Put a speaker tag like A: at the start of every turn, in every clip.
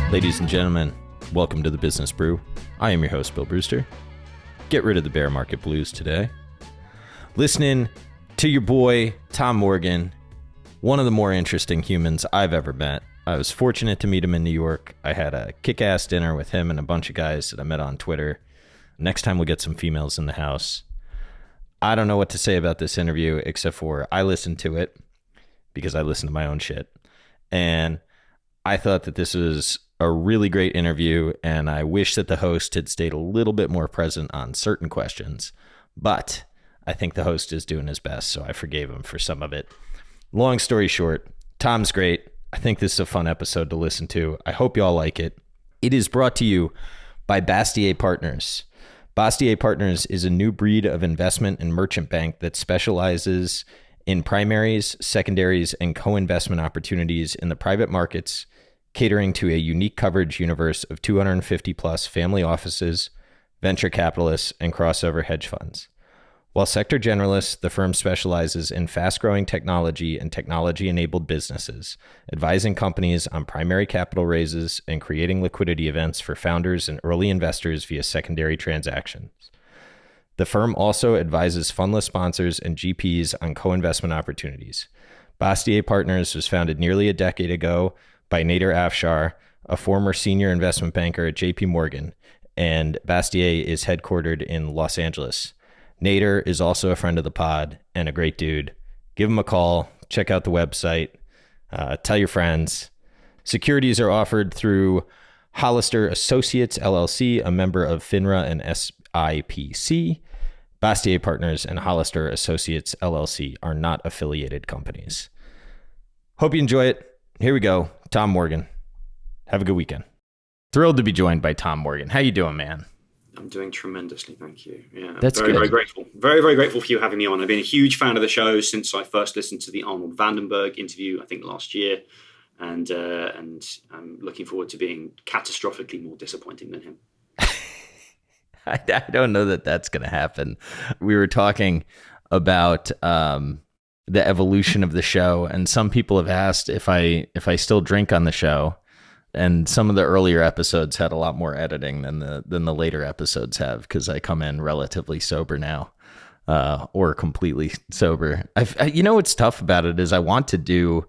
A: Ladies and gentlemen, welcome to the Business Brew. I am your host, Bill Brewster. Get rid of the bear market blues today. Listening to your boy, Tom Morgan, one of the more interesting humans I've ever met. I was fortunate to meet him in New York. I had a kick-ass dinner with him and a bunch of guys that I met on Twitter. Next time we'll get some females in the house. I don't know what to say about this interview except for I listened to it because I listen to my own shit. And I thought that this was a really great interview, and I wish that the host had stayed a little bit more present on certain questions, but I think the host is doing his best, so I forgave him for some of it. Long story short, Tom's great. I think this is a fun episode to listen to. I hope you all like it. It is brought to you by Bastier Partners. Bastier Partners is a new breed of investment and merchant bank that specializes in primaries, secondaries, and co-investment opportunities in the private markets, catering to a unique coverage universe of 250 plus family offices, venture capitalists, and crossover hedge funds. While sector generalists, the firm specializes in fast-growing technology and technology-enabled businesses, advising companies on primary capital raises and creating liquidity events for founders and early investors via secondary transactions. The firm also advises fundless sponsors and GPs on co-investment opportunities. Bastier Partners was founded nearly a decade ago by Nader Afshar, a former senior investment banker at JP Morgan, and Bastier is headquartered in Los Angeles. Nader is also a friend of the pod and a great dude. Give him a call, check out the website, tell your friends. Securities are offered through Hollister Associates, LLC, a member of FINRA and SIPC. Bastier Partners and Hollister Associates, LLC are not affiliated companies. Hope you enjoy it. Here we go. Tom Morgan. Have a good weekend. Thrilled to be joined by Tom Morgan. How you doing, man?
B: I'm doing tremendously, thank you. Yeah,
A: That's
B: very,
A: good.
B: very grateful. Very, very grateful for you having me on. I've been a huge fan of the show since I first listened to the Arnold Vandenberg interview, I think last year, and I'm looking forward to being catastrophically more disappointing than him.
A: I don't know that that's going to happen. We were talking about the evolution of the show, and some people have asked if I still drink on the show. And some of the earlier episodes had a lot more editing than the later episodes have, because I come in relatively sober now, or completely sober. You know what's tough about it is I want to do,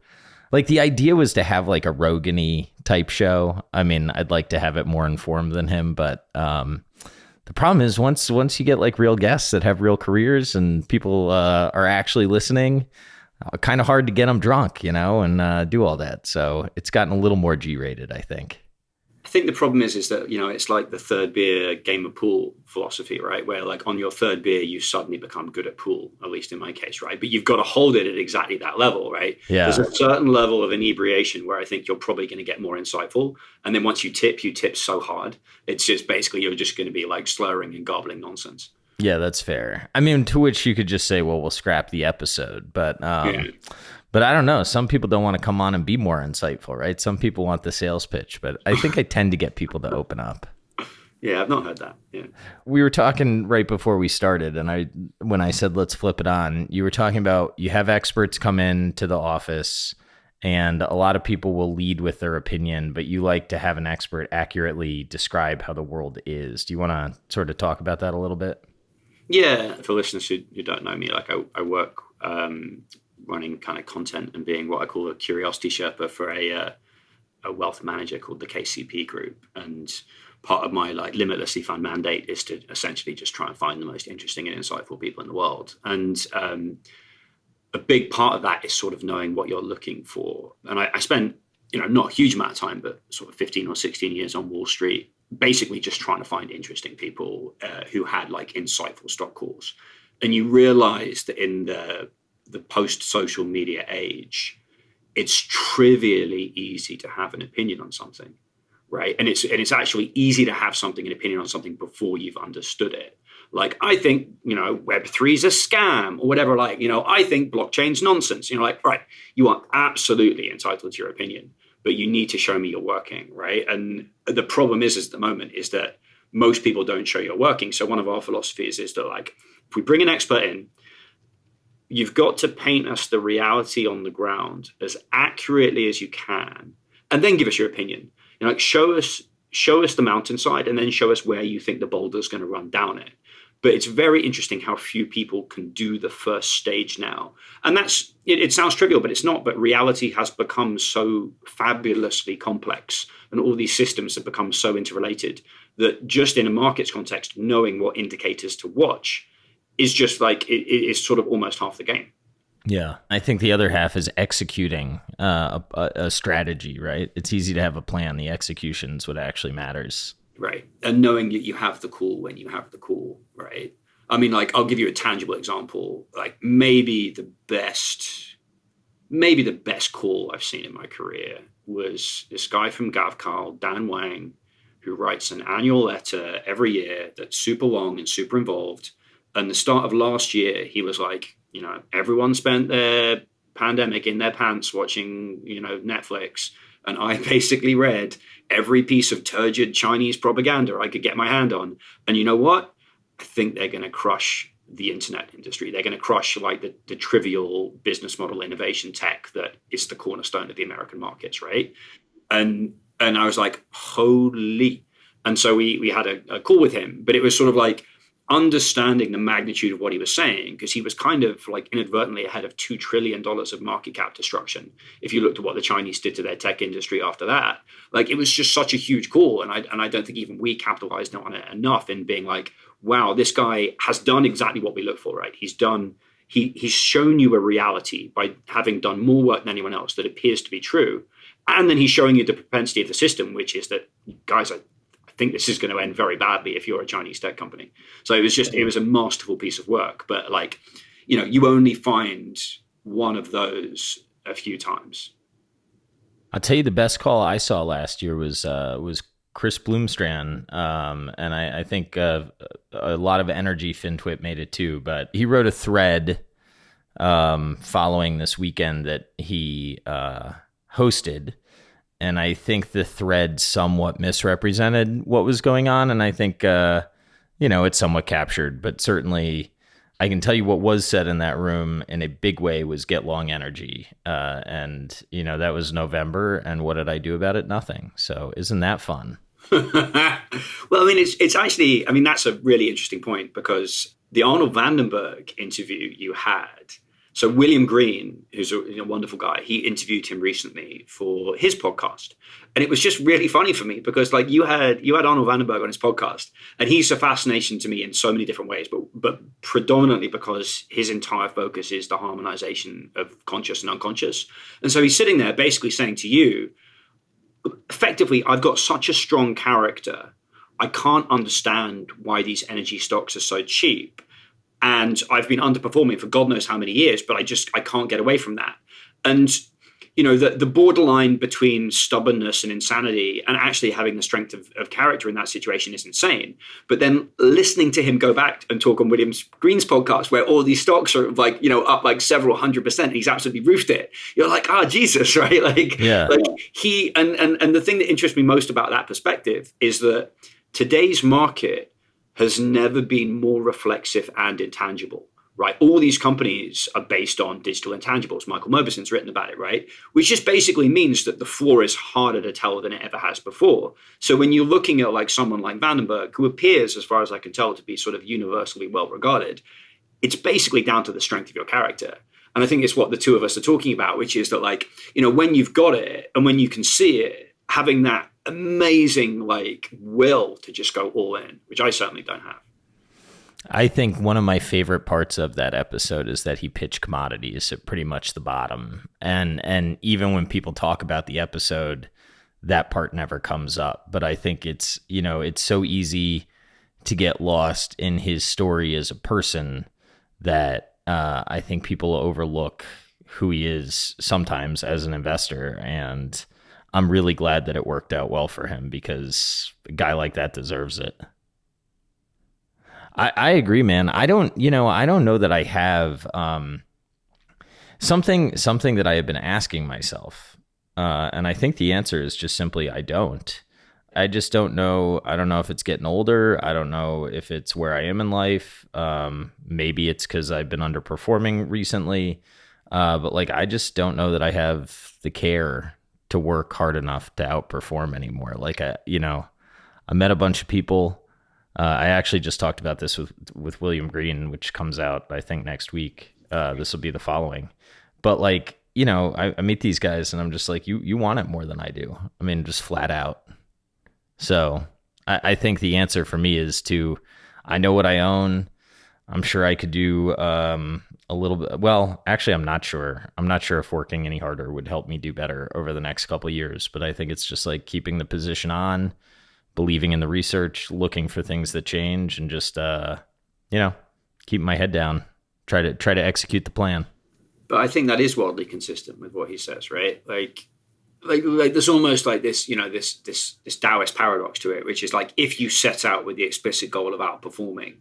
A: like, the idea was to have like a Rogan-y type show. I mean, I'd like to have it more informed than him, but the problem is once you get like real guests that have real careers and people are actually listening, kind of hard to get them drunk, and do all that. So it's gotten a little more G-rated, I think.
B: I think the problem is that, it's like the third beer game of pool philosophy, right? Where like on your third beer, you suddenly become good at pool, at least in my case, right? But you've got to hold it at exactly that level, right?
A: Yeah.
B: There's a certain level of inebriation where I think you're probably going to get more insightful. And then once you tip so hard, it's just basically you're just going to be like slurring and gobbling nonsense.
A: Yeah, that's fair. I mean, to which you could just say, well, we'll scrap the episode. But But I don't know. Some people don't want to come on and be more insightful, right? Some people want the sales pitch, but I think I tend to get people to open up.
B: Yeah, I've not heard that. Yeah.
A: We were talking right before we started, and when I said, let's flip it on, you were talking about you have experts come in to the office, and a lot of people will lead with their opinion, but you like to have an expert accurately describe how the world is. Do you want to sort of talk about that a little bit?
B: Yeah. For listeners who don't know me, like I work running kind of content and being what I call a curiosity Sherpa for a wealth manager called the KCP Group. And part of my like limitlessly fun mandate is to essentially just try and find the most interesting and insightful people in the world. And a big part of that is sort of knowing what you're looking for. And I spent, not a huge amount of time, but sort of 15 or 16 years on Wall Street, basically just trying to find interesting people who had like insightful stock calls. And you realize that in the post-social media age, it's trivially easy to have an opinion on something, right? And it's actually easy to have an opinion on something before you've understood it. Like, I think, Web3 is a scam or whatever, like, I think blockchain's nonsense. Like, right, you are absolutely entitled to your opinion, but you need to show me you're working, right? And the problem is at the moment is that most people don't show you're working. So one of our philosophies is that, like, if we bring an expert in, you've got to paint us the reality on the ground as accurately as you can and then give us your opinion. Like show us the mountainside, and then show us where you think the boulder's going to run down it. But it's very interesting how few people can do the first stage now. And it sounds trivial, but it's not. But reality has become so fabulously complex, and all these systems have become so interrelated that just in a markets context, knowing what indicators to watch is just like, it is sort of almost half the game.
A: Yeah. I think the other half is executing a strategy, right? It's easy to have a plan. The execution's what actually matters.
B: Right. And knowing that you have the call when you have the call, right? I mean, like, I'll give you a tangible example. Like maybe the best call I've seen in my career was this guy from GavCarl, Dan Wang, who writes an annual letter every year that's super long and super involved. And the start of last year, he was like, everyone spent their pandemic in their pants watching, Netflix. And I basically read every piece of turgid Chinese propaganda I could get my hand on. And you know what? I think they're going to crush the internet industry. They're going to crush like the trivial business model innovation tech that is the cornerstone of the American markets, right? And I was like, holy. And so we had a call with him, but it was sort of like understanding the magnitude of what he was saying, because he was kind of like inadvertently ahead of $2 trillion of market cap destruction. If you looked at what the Chinese did to their tech industry after that, like it was just such a huge call. And I don't think even we capitalized on it enough in being like, wow, this guy has done exactly what we look for, right? He's shown you a reality by having done more work than anyone else that appears to be true. And then he's showing you the propensity of the system, which is that, guys, I think this is going to end very badly if you're a Chinese tech company. So it was a masterful piece of work. But like, you only find one of those a few times.
A: I'll tell you the best call I saw last year was Chris Bloomstrand. And I think a lot of energy FinTwit made it too, but he wrote a thread following this weekend that he hosted. And I think the thread somewhat misrepresented what was going on. And I think, it's somewhat captured, but certainly I can tell you what was said in that room in a big way was get long energy. And that was November. And what did I do about it? Nothing. So isn't that fun?
B: Well, I mean, it's actually, that's a really interesting point, because the Arnold Vandenberg interview you had, so William Green, who's a wonderful guy, he interviewed him recently for his podcast. And it was just really funny for me because like you had Arnold Vandenberg on his podcast, and he's a fascination to me in so many different ways, but predominantly because his entire focus is the harmonization of conscious and unconscious. And so he's sitting there basically saying to you, effectively, I've got such a strong character. I can't understand why these energy stocks are so cheap. And I've been underperforming for God knows how many years, but I can't get away from that. And, the borderline between stubbornness and insanity and actually having the strength of character in that situation is insane. But then listening to him go back and talk on William Green's podcast, where all these stocks are like, up like several 100%, and he's absolutely roofed it. You're like, Jesus, right? Like,
A: yeah.
B: Like he, and the thing that interests me most about that perspective is that today's market has never been more reflexive and intangible, right? All these companies are based on digital intangibles. Michael Mauboussin's written about it, right? Which just basically means that the floor is harder to tell than it ever has before. So when you're looking at like someone like Vandenberg, who appears, as far as I can tell, to be sort of universally well regarded, it's basically down to the strength of your character. And I think it's what the two of us are talking about, which is that like, when you've got it and when you can see it, having that amazing like will to just go all in, which I certainly don't have.
A: I think one of my favorite parts of that episode is that he pitched Commodities at pretty much the bottom. And even when people talk about the episode, that part never comes up. But I think it's, it's so easy to get lost in his story as a person that I think people overlook who he is sometimes as an investor. And I'm really glad that it worked out well for him, because a guy like that deserves it. I agree, man. I don't know that I have something that I have been asking myself. And I think the answer is just simply, I don't. I just don't know. I don't know if it's getting older. I don't know if it's where I am in life. Maybe it's because I've been underperforming recently. But like, I just don't know that I have the care to work hard enough to outperform anymore. Like, I met a bunch of people. I actually just talked about this with William Green, which comes out, I think, next week. This will be the following. But like, I meet these guys and I'm just like, you want it more than I do. I mean, just flat out. So I think the answer for me is I know what I own. I'm sure I could do a little bit. Well, actually, I'm not sure. I'm not sure if working any harder would help me do better over the next couple of years. But I think it's just like keeping the position on, believing in the research, looking for things that change, and just keep my head down. Try to execute the plan.
B: But I think that is wildly consistent with what he says, right? Like there's almost like this, this Taoist paradox to it, which is like if you set out with the explicit goal of outperforming,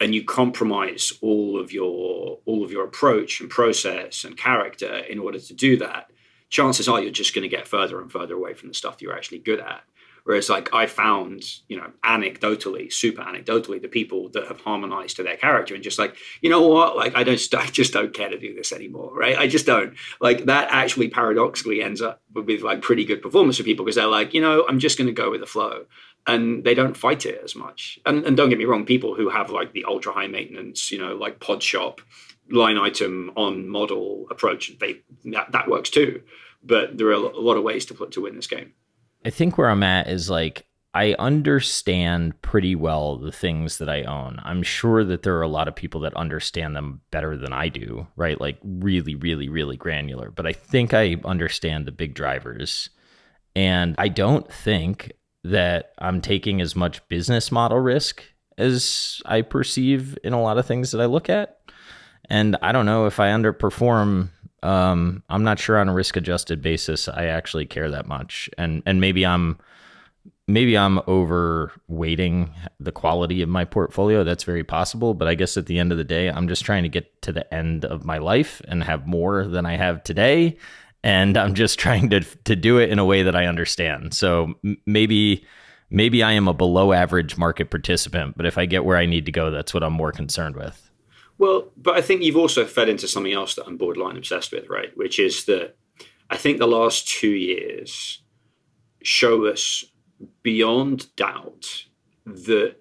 B: and you compromise all of your approach and process and character in order to do that, chances are you're just going to get further and further away from the stuff you're actually good at. Whereas like I found, super anecdotally, the people that have harmonized to their character and just like, you know what, like I just don't care to do this anymore, right? I just don't. Like that actually paradoxically ends up with like pretty good performance for people because they're like, I'm just going to go with the flow. And they don't fight it as much. And don't get me wrong, people who have like the ultra high maintenance, like pod shop, line item on model approach, that works too. But there are a lot of ways to win this game.
A: I think where I'm at is like, I understand pretty well the things that I own. I'm sure that there are a lot of people that understand them better than I do, right? Like really, really, really granular. But I think I understand the big drivers. And I don't think that I'm taking as much business model risk as I perceive in a lot of things that I look at. And I don't know if I underperform. I'm not sure on a risk adjusted basis I actually care that much. And maybe I'm overweighting the quality of my portfolio. That's very possible. But I guess at the end of the day, I'm just trying to get to the end of my life and have more than I have today. And I'm just trying to do it in a way that I understand. So maybe I am a below average market participant, but if I get where I need to go, that's what I'm more concerned with.
B: Well, but I think you've also fed into something else that I'm borderline obsessed with, right? Which is that I think the last 2 years show us beyond doubt that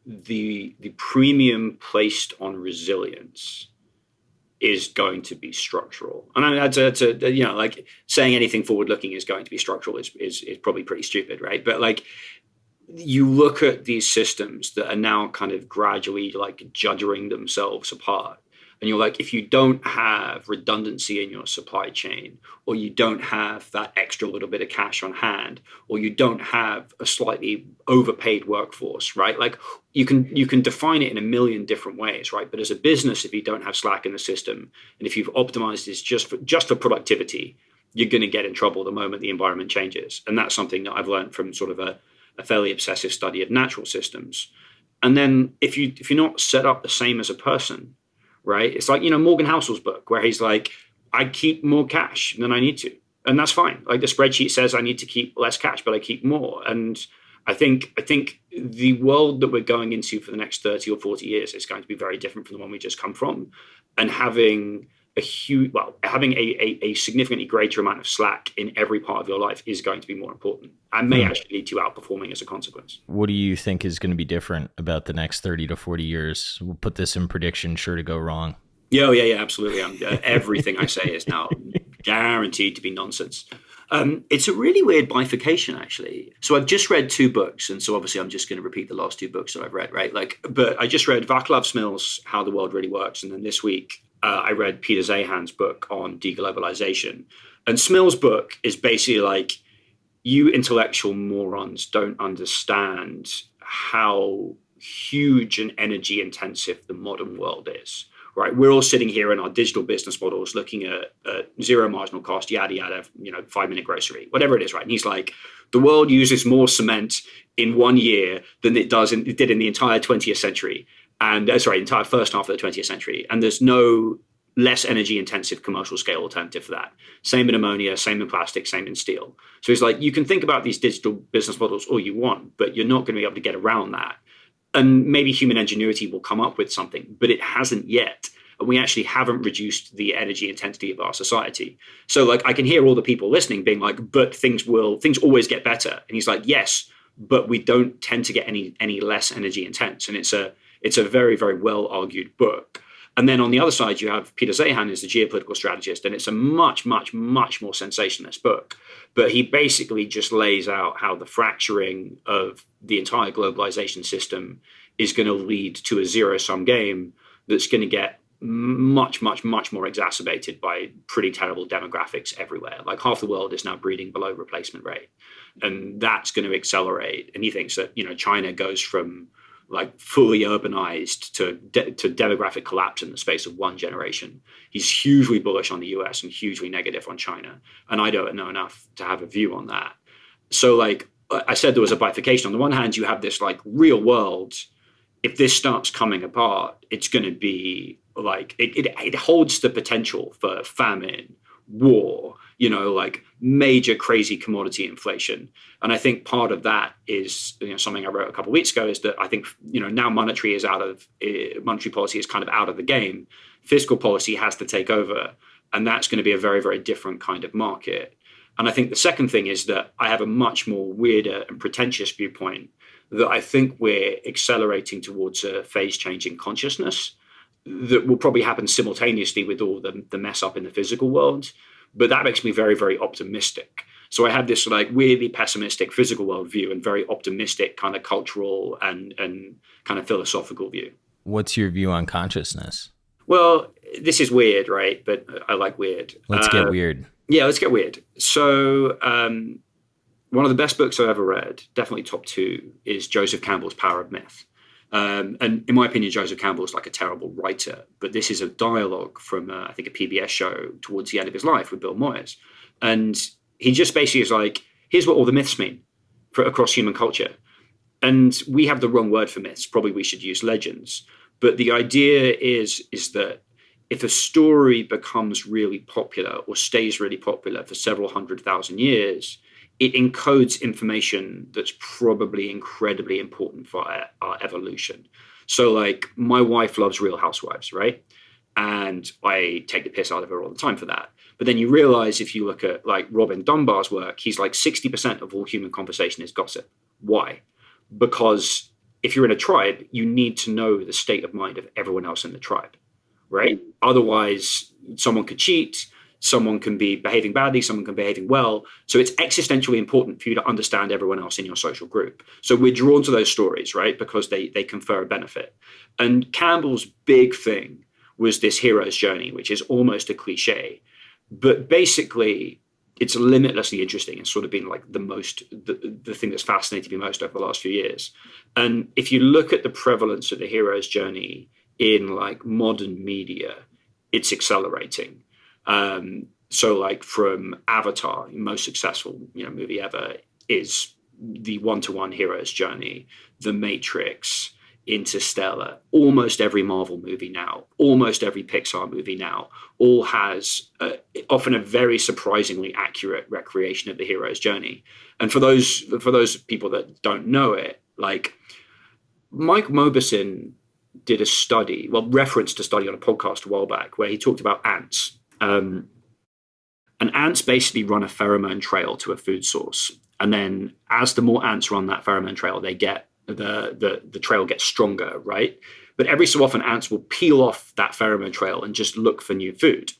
B: the premium placed on resilience is going to be structural. And I mean, like saying anything forward looking is going to be structural is probably pretty stupid, right? But like you look at these systems that are now kind of gradually like juddering themselves apart. And you're like, if you don't have redundancy in your supply chain, or you don't have that extra little bit of cash on hand, or you don't have a slightly overpaid workforce, right? Like you can define it in a million different ways, right? But as a business, if you don't have slack in the system, and if you've optimized this just for productivity, you're going to get in trouble the moment the environment changes. And that's something that I've learned from sort of a fairly obsessive study of natural systems. And then if you're not set up the same as a person, right? It's like, Morgan Housel's book where he's like, I keep more cash than I need to. And that's fine. Like the spreadsheet says I need to keep less cash, but I keep more. And I think the world that we're going into for the next 30 or 40 years is going to be very different from the one we just come from. And having a significantly greater amount of slack in every part of your life is going to be more important and may actually lead to outperforming as a consequence.
A: What do you think is going to be different about the next 30 to 40 years? We'll put this in prediction, sure to go wrong.
B: Yeah, absolutely. Everything I say is now guaranteed to be nonsense. It's a really weird bifurcation, actually. So I've just read 2 books, and so obviously I'm just going to repeat the last 2 books that I've read, right? But I just read Vaclav Smil's How the World Really Works, and then this week I read Peter Zahan's book on deglobalization. And Smil's book is basically like, you intellectual morons don't understand how huge and energy intensive the modern world is. Right, we're all sitting here in our digital business models looking at zero marginal cost, yada, yada, 5-minute grocery, whatever it is, right? And he's like, the world uses more cement in 1 year than it did in the entire 20th century. And entire first half of the 20th century. And there's no less energy intensive commercial scale alternative for that. Same in ammonia, same in plastic, same in steel. So he's like, you can think about these digital business models all you want, but you're not going to be able to get around that. And maybe human ingenuity will come up with something, but it hasn't yet. and we actually haven't reduced the energy intensity of our society. So like I can hear all the people listening being like, but things always get better. And he's like, yes, but we don't tend to get any less energy intense. And it's a very, very well argued book. And then on the other side, you have Peter Zeihan, who's the geopolitical strategist, and it's a much, much, much more sensationalist book. But he basically just lays out how the fracturing of the entire globalization system is going to lead to a zero-sum game that's going to get much, much, much more exacerbated by pretty terrible demographics everywhere. Like half the world is now breeding below replacement rate. And that's going to accelerate. And he thinks that, China goes from like fully urbanized to demographic collapse in the space of one generation. He's hugely bullish on the US and hugely negative on China. And I don't know enough to have a view on that. So like I said, there was a bifurcation. On the one hand, you have this like real world. If this starts coming apart, it's going to be like, it holds the potential for famine, war, like major crazy commodity inflation. And I think part of that is something I wrote a couple of weeks ago is that I think now monetary policy is kind of out of the game. Fiscal policy has to take over, and that's going to be a very, very different kind of market. And I think the second thing is that I have a much more weirder and pretentious viewpoint that I think we're accelerating towards a phase change in consciousness that will probably happen simultaneously with all the mess up in the physical world. But that makes me very, very optimistic. So I have this like weirdly pessimistic physical world view and very optimistic kind of cultural and kind of philosophical view.
A: What's your view on consciousness?
B: Well, this is weird, right? But I like weird.
A: Let's get weird.
B: Yeah, let's get weird. So one of the best books I've ever read, definitely top 2, is Joseph Campbell's Power of Myth. And in my opinion, Joseph Campbell is like a terrible writer, but this is a dialogue from, I think, a PBS show towards the end of his life with Bill Moyers. And he just basically is like, here's what all the myths mean across human culture. And we have the wrong word for myths. Probably we should use legends. But the idea is that if a story becomes really popular or stays really popular for several 100,000 years, it encodes information that's probably incredibly important for our evolution. So like my wife loves Real Housewives, right? And I take the piss out of her all the time for that. But then you realize if you look at like Robin Dunbar's work, he's like 60% of all human conversation is gossip. Why? Because if you're in a tribe, you need to know the state of mind of everyone else in the tribe, right? Otherwise, someone could cheat, someone can be behaving badly, someone can be behaving well. So it's existentially important for you to understand everyone else in your social group. So we're drawn to those stories, right? Because they confer a benefit. And Campbell's big thing was this hero's journey, which is almost a cliche. But basically, it's limitlessly interesting and sort of been like the thing that's fascinated me most over the last few years. And if you look at the prevalence of the hero's journey in like modern media, it's accelerating. So like from Avatar, most successful movie ever is the one-to-one hero's journey, The Matrix, Interstellar, almost every Marvel movie now, almost every Pixar movie now, all has often a very surprisingly accurate recreation of the hero's journey. And for those people that don't know it, like Mike Mauboussin did a study, referenced a study on a podcast a while back where he talked about ants. And ants basically run a pheromone trail to a food source. And then as the more ants run that pheromone trail, they get the trail gets stronger, right? But every so often ants will peel off that pheromone trail and just look for new food.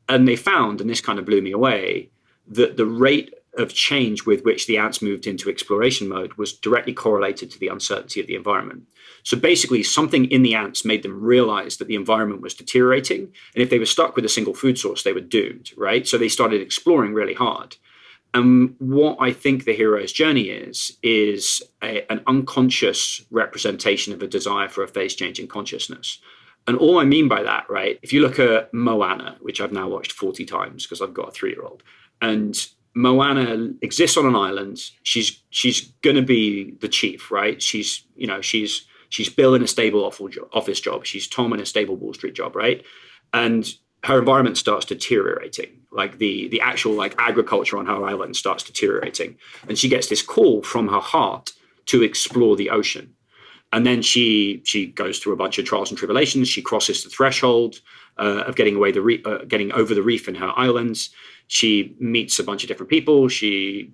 B: And they found, and this kind of blew me away, that the rate of change with which the ants moved into exploration mode was directly correlated to the uncertainty of the environment. So basically something in the ants made them realize that the environment was deteriorating. And if they were stuck with a single food source, they were doomed, right? So they started exploring really hard. And what I think the hero's journey is an unconscious representation of a desire for a phase change in consciousness. And all I mean by that, right, if you look at Moana, which I've now watched 40 times because I've got a 3-year-old, and Moana exists on an island. She's going to be the chief, right? She's Bill in a stable office job. She's Tom in a stable Wall Street job, right? And her environment starts deteriorating. Like the actual like agriculture on her island starts deteriorating. And she gets this call from her heart to explore the ocean. And then she goes through a bunch of trials and tribulations. She crosses the threshold. of getting over the reef in her islands. She meets a bunch of different people. She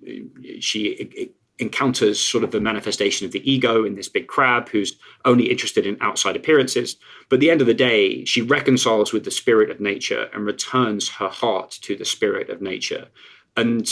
B: encounters sort of the manifestation of the ego in this big crab who's only interested in outside appearances. But at the end of the day, she reconciles with the spirit of nature and returns her heart to the spirit of nature. And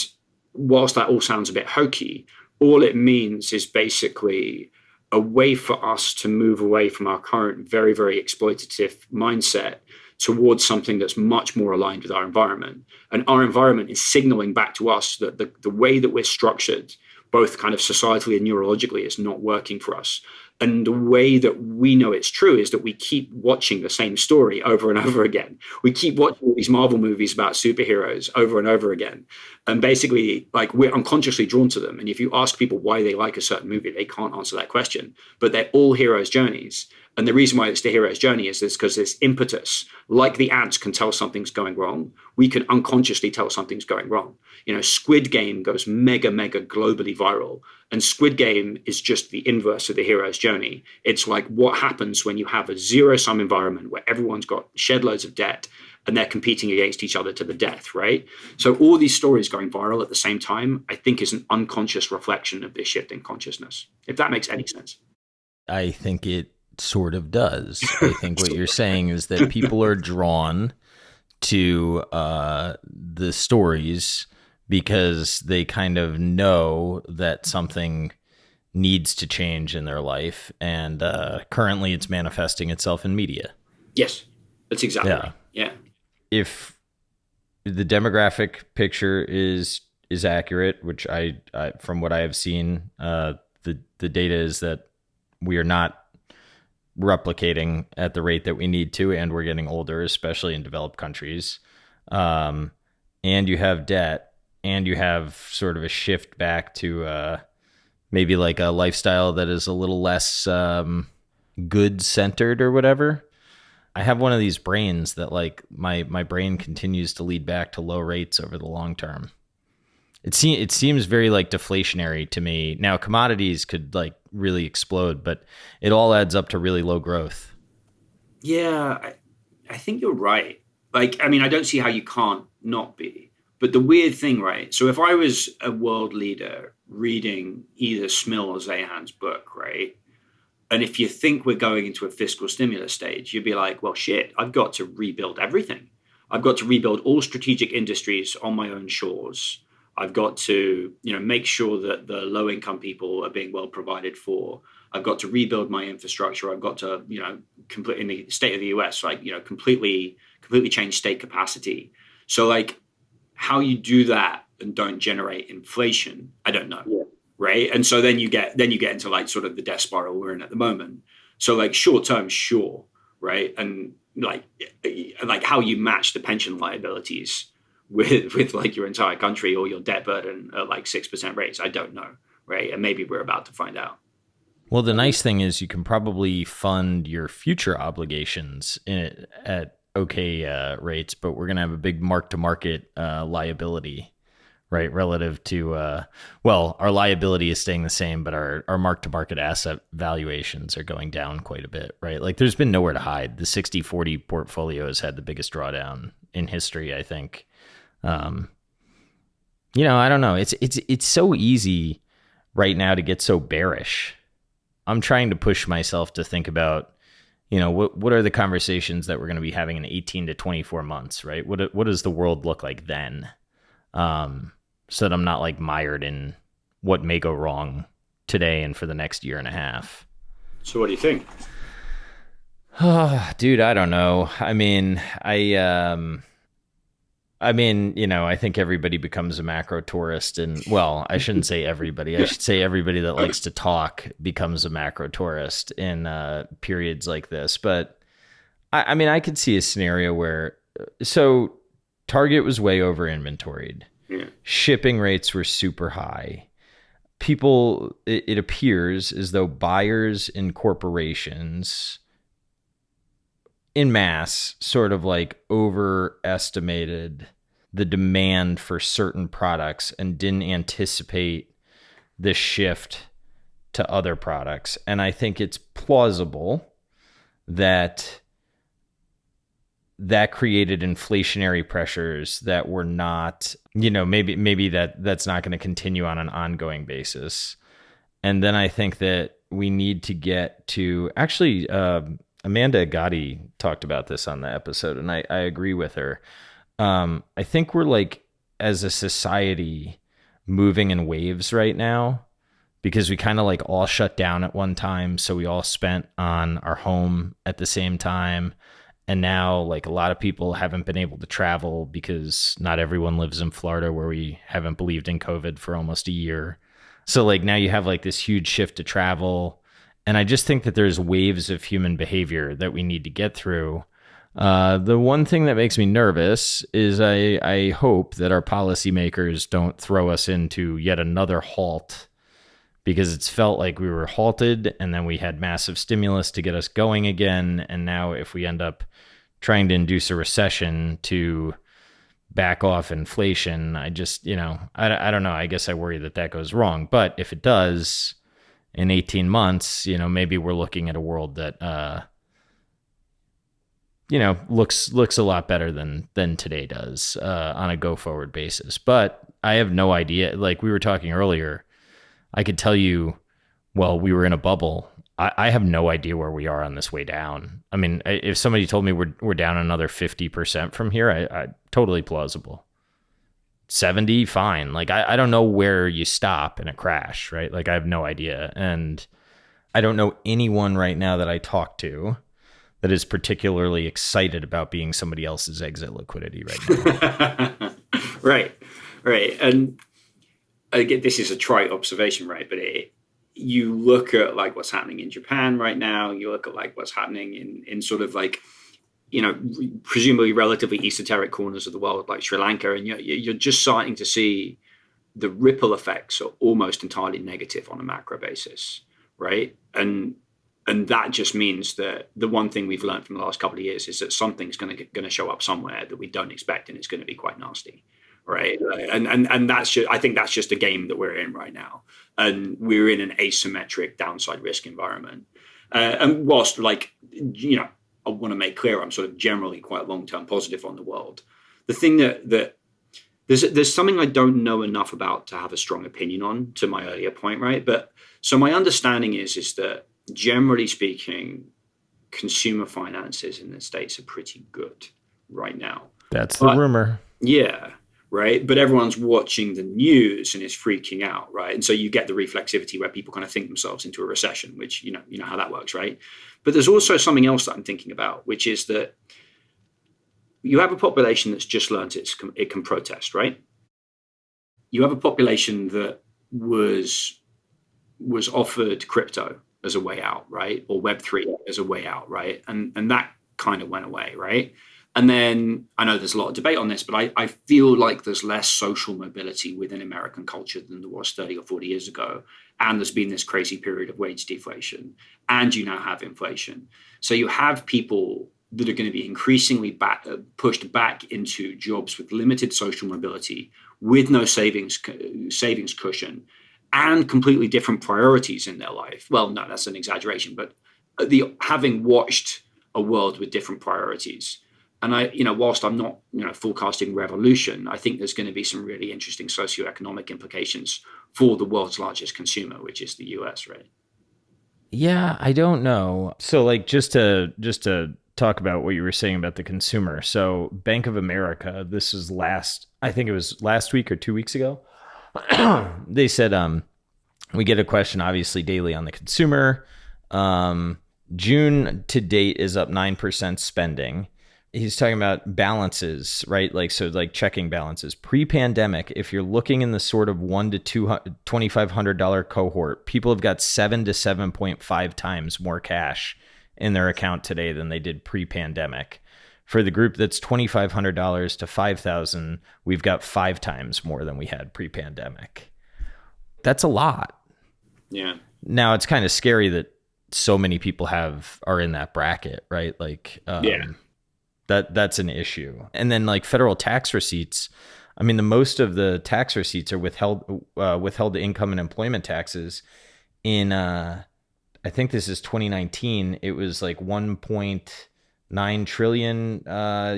B: whilst that all sounds a bit hokey, all it means is basically a way for us to move away from our current very, very exploitative mindset towards something that's much more aligned with our environment. And our environment is signaling back to us that the way that we're structured, both kind of societally and neurologically, is not working for us. And the way that we know it's true is that we keep watching the same story over and over again. We keep watching all these Marvel movies about superheroes over and over again. And basically, like, we're unconsciously drawn to them. And if you ask people why they like a certain movie, they can't answer that question. But they're all heroes' journeys. And the reason why it's the hero's journey is because this impetus, like the ants can tell something's going wrong, we can unconsciously tell something's going wrong. You know, Squid Game goes mega globally viral. And Squid Game is just the inverse of the hero's journey. It's like what happens when you have a zero-sum environment where everyone's got shed loads of debt and they're competing against each other to the death, right? So all these stories going viral at the same time, I think, is an unconscious reflection of this shift in consciousness, if that makes any sense.
A: I think it sort of does. I think what you're saying is that people are drawn to the stories because they kind of know that something needs to change in their life, and currently it's manifesting itself in media.
B: Yes, that's exactly right. Yeah.
A: If the demographic picture is accurate, which I from what I have seen, the data is that we are not replicating at the rate that we need to, and we're getting older, especially in developed countries. And you have debt, and you have sort of a shift back to maybe like a lifestyle that is a little less good centered or whatever. I have one of these brains that, like, my brain continues to lead back to low rates over the long term. It seems very like deflationary to me. Now, commodities could like really explode, but it all adds up to really low growth.
B: Yeah, I think you're right. Like, I mean, I don't see how you can't not be. But the weird thing, right? So if I was a world leader reading either Smill or Zahan's book, right? And if you think we're going into a fiscal stimulus stage, you'd be like, well, shit, I've got to rebuild everything. I've got to rebuild all strategic industries on my own shores. I've got to, make sure that the low income people are being well provided for. I've got to rebuild my infrastructure. I've got to, complete in the state of the US, like, completely change state capacity. So like how you do that and don't generate inflation, I don't know. Yeah. Right. And so then you get into like sort of the death spiral we're in at the moment. So like short term, sure. Right. And like how you match the pension liabilities with like your entire country or your debt burden at like 6% rates, I don't know, right? And maybe we're about to find out.
A: Well, the nice thing is you can probably fund your future obligations at okay rates, but we're going to have a big mark-to-market liability, right? Relative to, our liability is staying the same, but our mark-to-market asset valuations are going down quite a bit, right? Like there's been nowhere to hide. The 60-40 portfolio has had the biggest drawdown in history, I think. I don't know. It's so easy right now to get so bearish. I'm trying to push myself to think about, what are the conversations that we're going to be having in 18 to 24 months, right? What does the world look like then? So that I'm not like mired in what may go wrong today and for the next year and a half.
B: So what do you think?
A: Oh, dude, I don't know. I mean, I think everybody becomes a macro tourist, and well, I shouldn't say everybody. I should say everybody that likes to talk becomes a macro tourist in periods like this. But I could see a scenario where, so Target was way over inventoried. Yeah. Shipping rates were super high. People, it appears as though buyers and corporations in mass sort of like overestimated the demand for certain products and didn't anticipate the shift to other products. And I think it's plausible that that created inflationary pressures that were not, maybe that's not going to continue on an ongoing basis. And then I think that we need to get to actually, Amanda Gotti talked about this on the episode, and I agree with her. I think we're like, as a society, moving in waves right now, because we kind of like all shut down at one time. So we all spent on our home at the same time. And now like a lot of people haven't been able to travel because not everyone lives in Florida, where we haven't believed in COVID for almost a year. So like now you have like this huge shift to travel. And I just think that there's waves of human behavior that we need to get through. The one thing that makes me nervous is I hope that our policymakers don't throw us into yet another halt, because it's felt like we were halted and then we had massive stimulus to get us going again. And now if we end up trying to induce a recession to back off inflation, I just, I don't know. I guess I worry that goes wrong. But if it does in 18 months, maybe we're looking at a world that, looks a lot better than today does on a go forward basis. But I have no idea. Like we were talking earlier, I could tell you, well, we were in a bubble. I have no idea where we are on this way down. I mean, if somebody told me we're down another 50% from here, I totally plausible. 70, fine. Like I don't know where you stop in a crash, right? Like I have no idea. And I don't know anyone right now that I talk to that is particularly excited about being somebody else's exit liquidity right now.
B: Right. And again, this is a trite observation, right? But you look at like what's happening in Japan right now. You look at like what's happening in sort of like, presumably relatively esoteric corners of the world, like Sri Lanka, and you're just starting to see the ripple effects are almost entirely negative on a macro basis, right? And that just means that the one thing we've learned from the last couple of years is that something's going to show up somewhere that we don't expect, and it's going to be quite nasty. Right. And that's just, I think that's just a game that we're in right now. And we're in an asymmetric downside risk environment. And whilst I want to make clear, I'm sort of generally quite long-term positive on the world. The thing that there's something I don't know enough about to have a strong opinion on, to my earlier point. Right. But so my understanding is that generally speaking, consumer finances in the States are pretty good right now.
A: That's the rumor.
B: Yeah. Right. But everyone's watching the news and is freaking out. Right. And so you get the reflexivity where people kind of think themselves into a recession, which, you know how that works. Right. But there's also something else that I'm thinking about, which is that you have a population that's just learned it can protest. Right. You have a population that was offered crypto as a way out. Right. Or Web3 as a way out. Right. And that kind of went away. Right. And then I know there's a lot of debate on this, but I feel like there's less social mobility within American culture than there was 30 or 40 years ago. And there's been this crazy period of wage deflation. And you now have inflation. So you have people that are going to be increasingly pushed back into jobs with limited social mobility, with no savings cushion, and completely different priorities in their life. Well, no, that's an exaggeration. But having watched a world with different priorities, and whilst I'm not, forecasting revolution, I think there's going to be some really interesting socioeconomic implications for the world's largest consumer, which is the US, right?
A: Yeah, I don't know. So like just to talk about what you were saying about the consumer. So Bank of America, this is I think it was last week or 2 weeks ago. They said we get a question obviously daily on the consumer. June to date is up 9% spending. He's talking about balances, right? Like checking balances. Pre-pandemic, if you're looking in the sort of $1,000 to $2,500 cohort, people have got 7 to 7.5 times more cash in their account today than they did pre-pandemic. For the group that's $2,500 to $5,000, we've got 5 times more than we had pre-pandemic. That's a lot.
B: Yeah.
A: Now it's kind of scary that so many people are in that bracket, right? Like, yeah. That's an issue. And then like federal tax receipts, I mean, the most of the tax receipts are withheld income and employment taxes. In I think this is 2019, it was like 9 trillion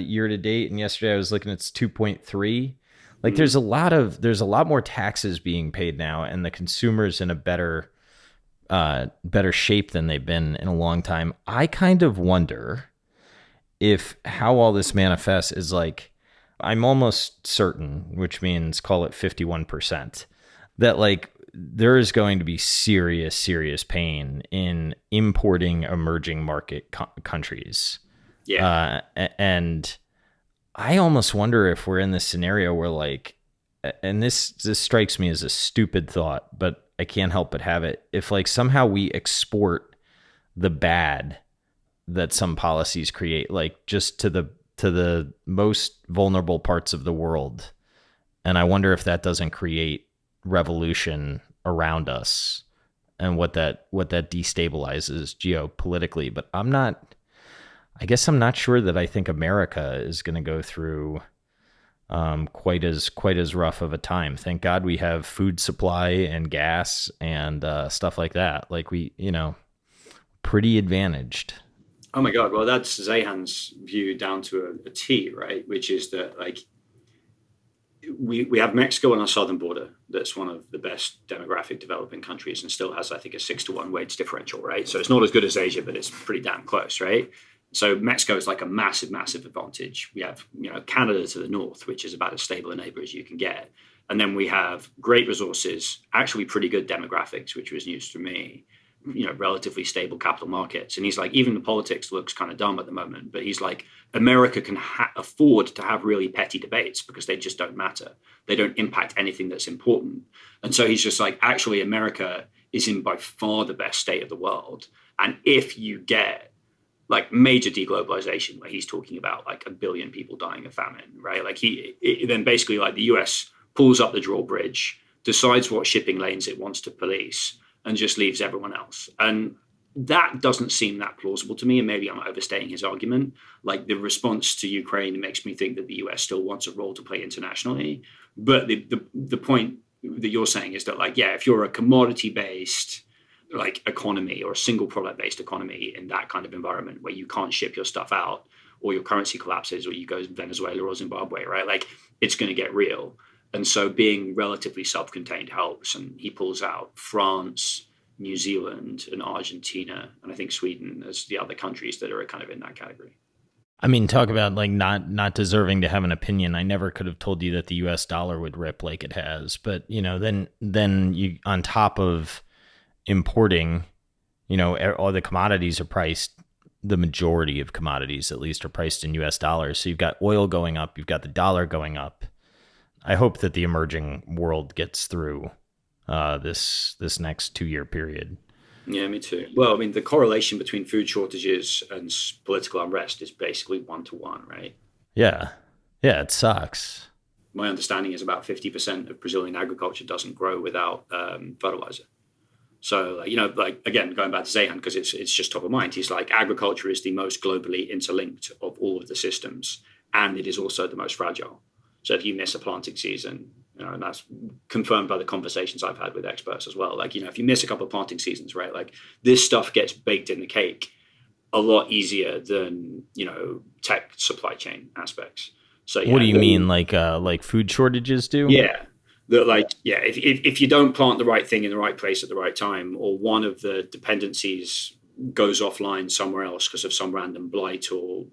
A: year to date, and yesterday I was looking, it's 2.3. Like there's a lot more taxes being paid now, and the consumer's in a better shape than they've been in a long time. I kind of wonder if how all this manifests is like, I'm almost certain, which means call it 51%, that like there is going to be serious pain in importing emerging market countries.
B: Yeah.
A: And I almost wonder if we're in this scenario where like, and this strikes me as a stupid thought, but I can't help but have it. If like somehow we export the bad that some policies create, like just to the most vulnerable parts of the world. And I wonder if that doesn't create revolution around us and what that destabilizes geopolitically. But I guess I'm not sure that I think America is going to go through quite as rough of a time. Thank God we have food supply and gas and stuff like that. Like we, pretty advantaged.
B: Oh my God. Well, that's Zahan's view down to a T, right? Which is that like we have Mexico on our southern border. That's one of the best demographic developing countries and still has, I think, a 6-to-1 wage differential, right? So it's not as good as Asia, but it's pretty damn close, right? So Mexico is like a massive advantage. We have, Canada to the north, which is about as stable a neighbor as you can get. And then we have great resources, actually pretty good demographics, which was news to me, relatively stable capital markets. And he's like, even the politics looks kind of dumb at the moment, but he's like, America can afford to have really petty debates because they just don't matter. They don't impact anything that's important. And so he's just like, actually, America is in by far the best state of the world. And if you get like major deglobalization, where he's talking about like 1 billion people dying of famine, right? Like then basically like the US pulls up the drawbridge, decides what shipping lanes it wants to police, and just leaves everyone else. And that doesn't seem that plausible to me. And maybe I'm overstating his argument. Like the response to Ukraine makes me think that the US still wants a role to play internationally. But the point that you're saying is that like, yeah, if you're a commodity-based like economy or a single product-based economy in that kind of environment where you can't ship your stuff out or your currency collapses or you go to Venezuela or Zimbabwe, right? Like it's going to get real. And so being relatively self-contained helps. And he pulls out France, New Zealand, and Argentina, and I think Sweden as the other countries that are kind of in that category.
A: I mean, talk about like not deserving to have an opinion. I never could have told you that the US dollar would rip like it has. But, then you, on top of importing, all the commodities are priced, the majority of commodities at least are priced in US dollars. So you've got oil going up, you've got the dollar going up. I hope that the emerging world gets through this next 2-year period.
B: Yeah, me too. Well, I mean, the correlation between food shortages and political unrest is basically 1-to-1, right?
A: Yeah, it sucks.
B: My understanding is about 50% of Brazilian agriculture doesn't grow without fertilizer. So, again, going back to Zahan, because it's just top of mind, he's like, agriculture is the most globally interlinked of all of the systems, and it is also the most fragile. So if you miss a planting season, and that's confirmed by the conversations I've had with experts as well. Like, if you miss a couple of planting seasons, right, like this stuff gets baked in the cake a lot easier than, tech supply chain aspects. So yeah,
A: what do you mean, like food shortages do?
B: Yeah. If you don't plant the right thing in the right place at the right time, or one of the dependencies goes offline somewhere else because of some random blight or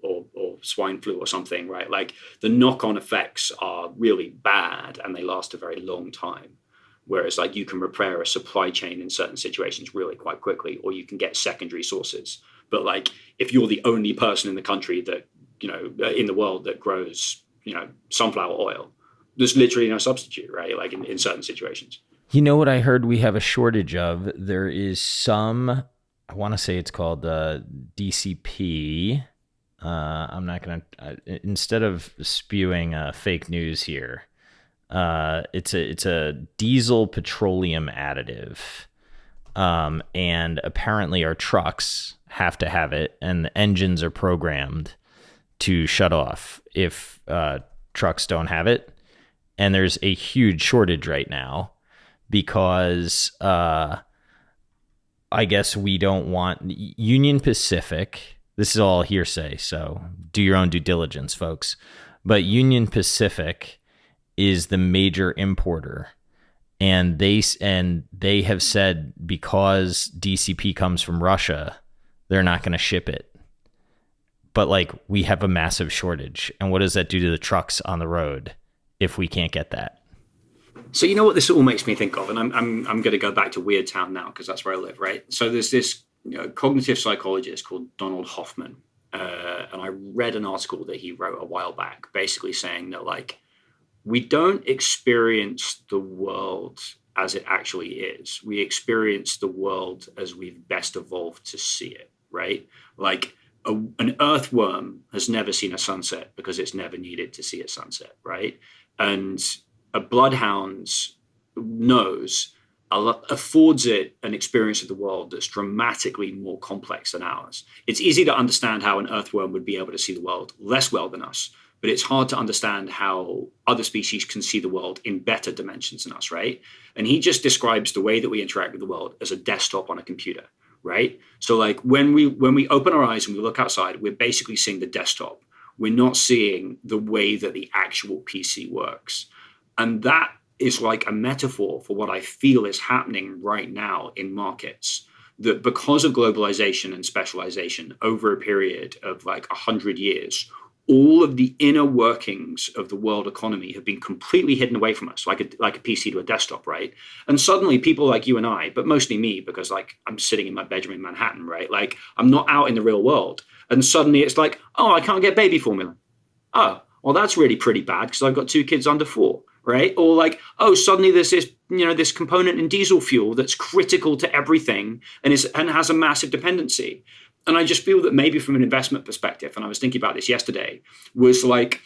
B: swine flu or something, right? Like the knock-on effects are really bad and they last a very long time. Whereas like you can repair a supply chain in certain situations really quite quickly, or you can get secondary sources. But like if you're the only person in the country that, in the world that grows, sunflower oil, there's literally no substitute, right? Like in certain situations.
A: You know what I heard we have a shortage of? There is some, I want to say it's called DCP. I'm not going to, instead of spewing fake news here, it's a diesel petroleum additive. And apparently our trucks have to have it, and the engines are programmed to shut off if trucks don't have it. And there's a huge shortage right now because I guess we don't want Union Pacific This is all hearsay, so do your own due diligence, folks. But Union Pacific is the major importer, and they have said because DCP comes from Russia, they're not going to ship it. But like, we have a massive shortage, and what does that do to the trucks on the road if we can't get that?
B: So you know what this all makes me think of, and I'm going to go back to Weird Town now because that's where I live, right? So there's this cognitive psychologist called Donald Hoffman, and I read an article that he wrote a while back, basically saying that like, we don't experience the world as it actually is. We experience the world as we've best evolved to see it, right? Like an earthworm has never seen a sunset because it's never needed to see a sunset, right? And a bloodhound's nose affords it an experience of the world that's dramatically more complex than ours. It's easy to understand how an earthworm would be able to see the world less well than us, but it's hard to understand how other species can see the world in better dimensions than us, right? And he just describes the way that we interact with the world as a desktop on a computer, right? So like when we open our eyes and we look outside, we're basically seeing the desktop. We're not seeing the way that the actual PC works. And that is like a metaphor for what I feel is happening right now in markets, that because of globalization and specialization over a period of like 100 years, all of the inner workings of the world economy have been completely hidden away from us, like a PC to a desktop, right? And suddenly people like you and I, but mostly me, because like I'm sitting in my bedroom in Manhattan, right? Like I'm not out in the real world. And suddenly it's like, oh, I can't get baby formula. Oh, well, that's really pretty bad because I've got 2 kids under 4. Right? Or like, oh, suddenly there's this, this component in diesel fuel that's critical to everything and has a massive dependency. And I just feel that maybe from an investment perspective, and I was thinking about this yesterday, was like,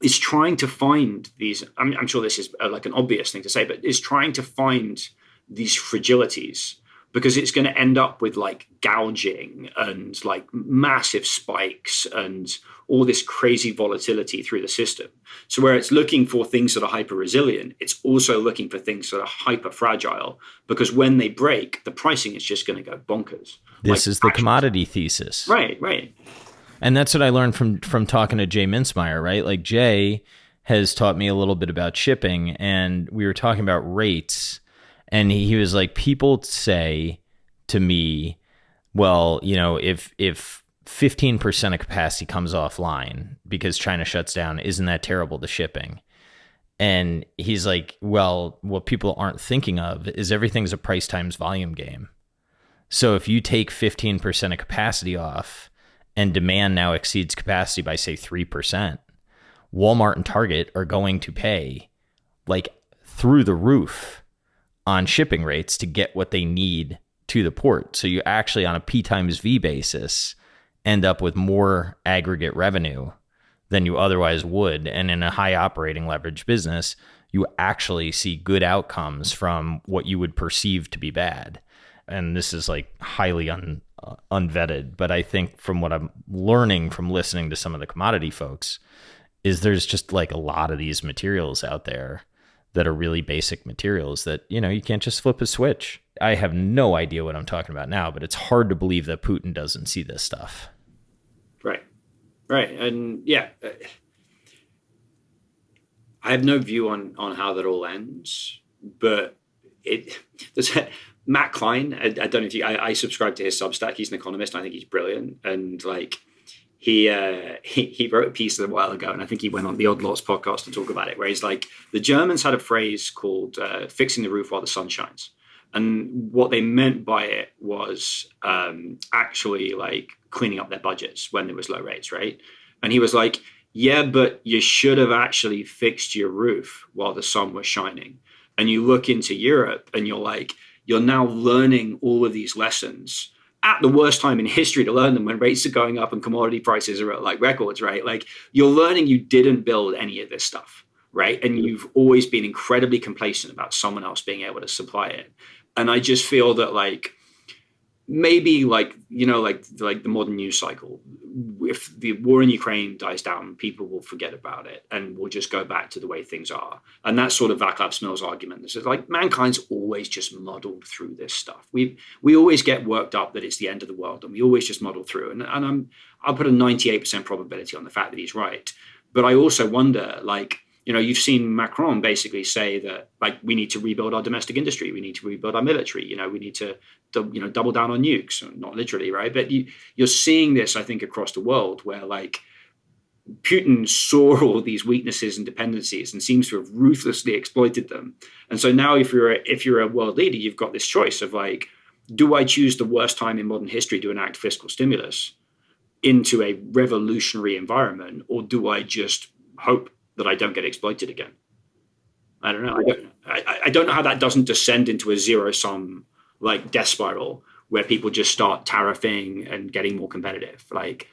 B: is trying to find these, I'm sure this is like an obvious thing to say, but is trying to find these fragilities, because it's going to end up with like gouging and like massive spikes and all this crazy volatility through the system. So where it's looking for things that are hyper resilient, it's also looking for things that are hyper fragile, because when they break, the pricing is just going to go bonkers.
A: This is the commodity thesis.
B: Right.
A: And that's what I learned from talking to Jay Mintzmeyer, right? Like Jay has taught me a little bit about shipping, and we were talking about rates. And he was like, people say to me, well, if 15% of capacity comes offline because China shuts down, isn't that terrible to shipping? And he's like, well, what people aren't thinking of is everything's a price times volume game. So if you take 15% of capacity off and demand now exceeds capacity by, say, 3%, Walmart and Target are going to pay like through the roof on shipping rates to get what they need to the port. So you actually, on a P times V basis, end up with more aggregate revenue than you otherwise would. And in a high operating leverage business, you actually see good outcomes from what you would perceive to be bad. And this is like highly unvetted. But I think from what I'm learning from listening to some of the commodity folks is there's just like a lot of these materials out there that are really basic materials that, you can't just flip a switch. I have no idea what I'm talking about now, but it's hard to believe that Putin doesn't see this stuff. Right. And yeah, I have no view on how that all ends, but there's Matt Klein. I don't know if I subscribe to his Substack. He's an economist. I think he's brilliant. And like, he wrote a piece a while ago, and I think he went on the Odd Lots podcast to talk about it, where he's like, the Germans had a phrase called fixing the roof while the sun shines. And what they meant by it was actually like cleaning up their budgets when there was low rates, right? And he was like, yeah, but you should have actually fixed your roof while the sun was shining. And you look into Europe and you're now learning all of these lessons at the worst time in history to learn them, when rates are going up and commodity prices are at like records, right? Like you're learning you didn't build any of this stuff, right? And you've always been incredibly complacent about someone else being able to supply it. And I just feel that like
B: maybe like the modern news cycle, if the war in Ukraine dies down, people will forget about it and we'll just go back to the way things are. And that's sort of Vaclav Smil's argument. This is like mankind's always just muddled through this stuff. We always get worked up that it's the end of the world, and we always just muddle through. And I'll put a 98% probability on the fact that he's right. But I also wonder, like, you've seen Macron basically say that, like, we need to rebuild our domestic industry. We need to rebuild our military. We need to double down on nukes, not literally, right? But you're seeing this, I think, across the world where, like, Putin saw all these weaknesses and dependencies and seems to have ruthlessly exploited them. And so now if you're a world leader, you've got this choice of, like, do I choose the worst time in modern history to enact fiscal stimulus into a revolutionary environment, or do I just hope that I don't get exploited again? I don't know. I don't know how that doesn't descend into a zero-sum, like, death spiral where people just start tariffing and getting more competitive. Like,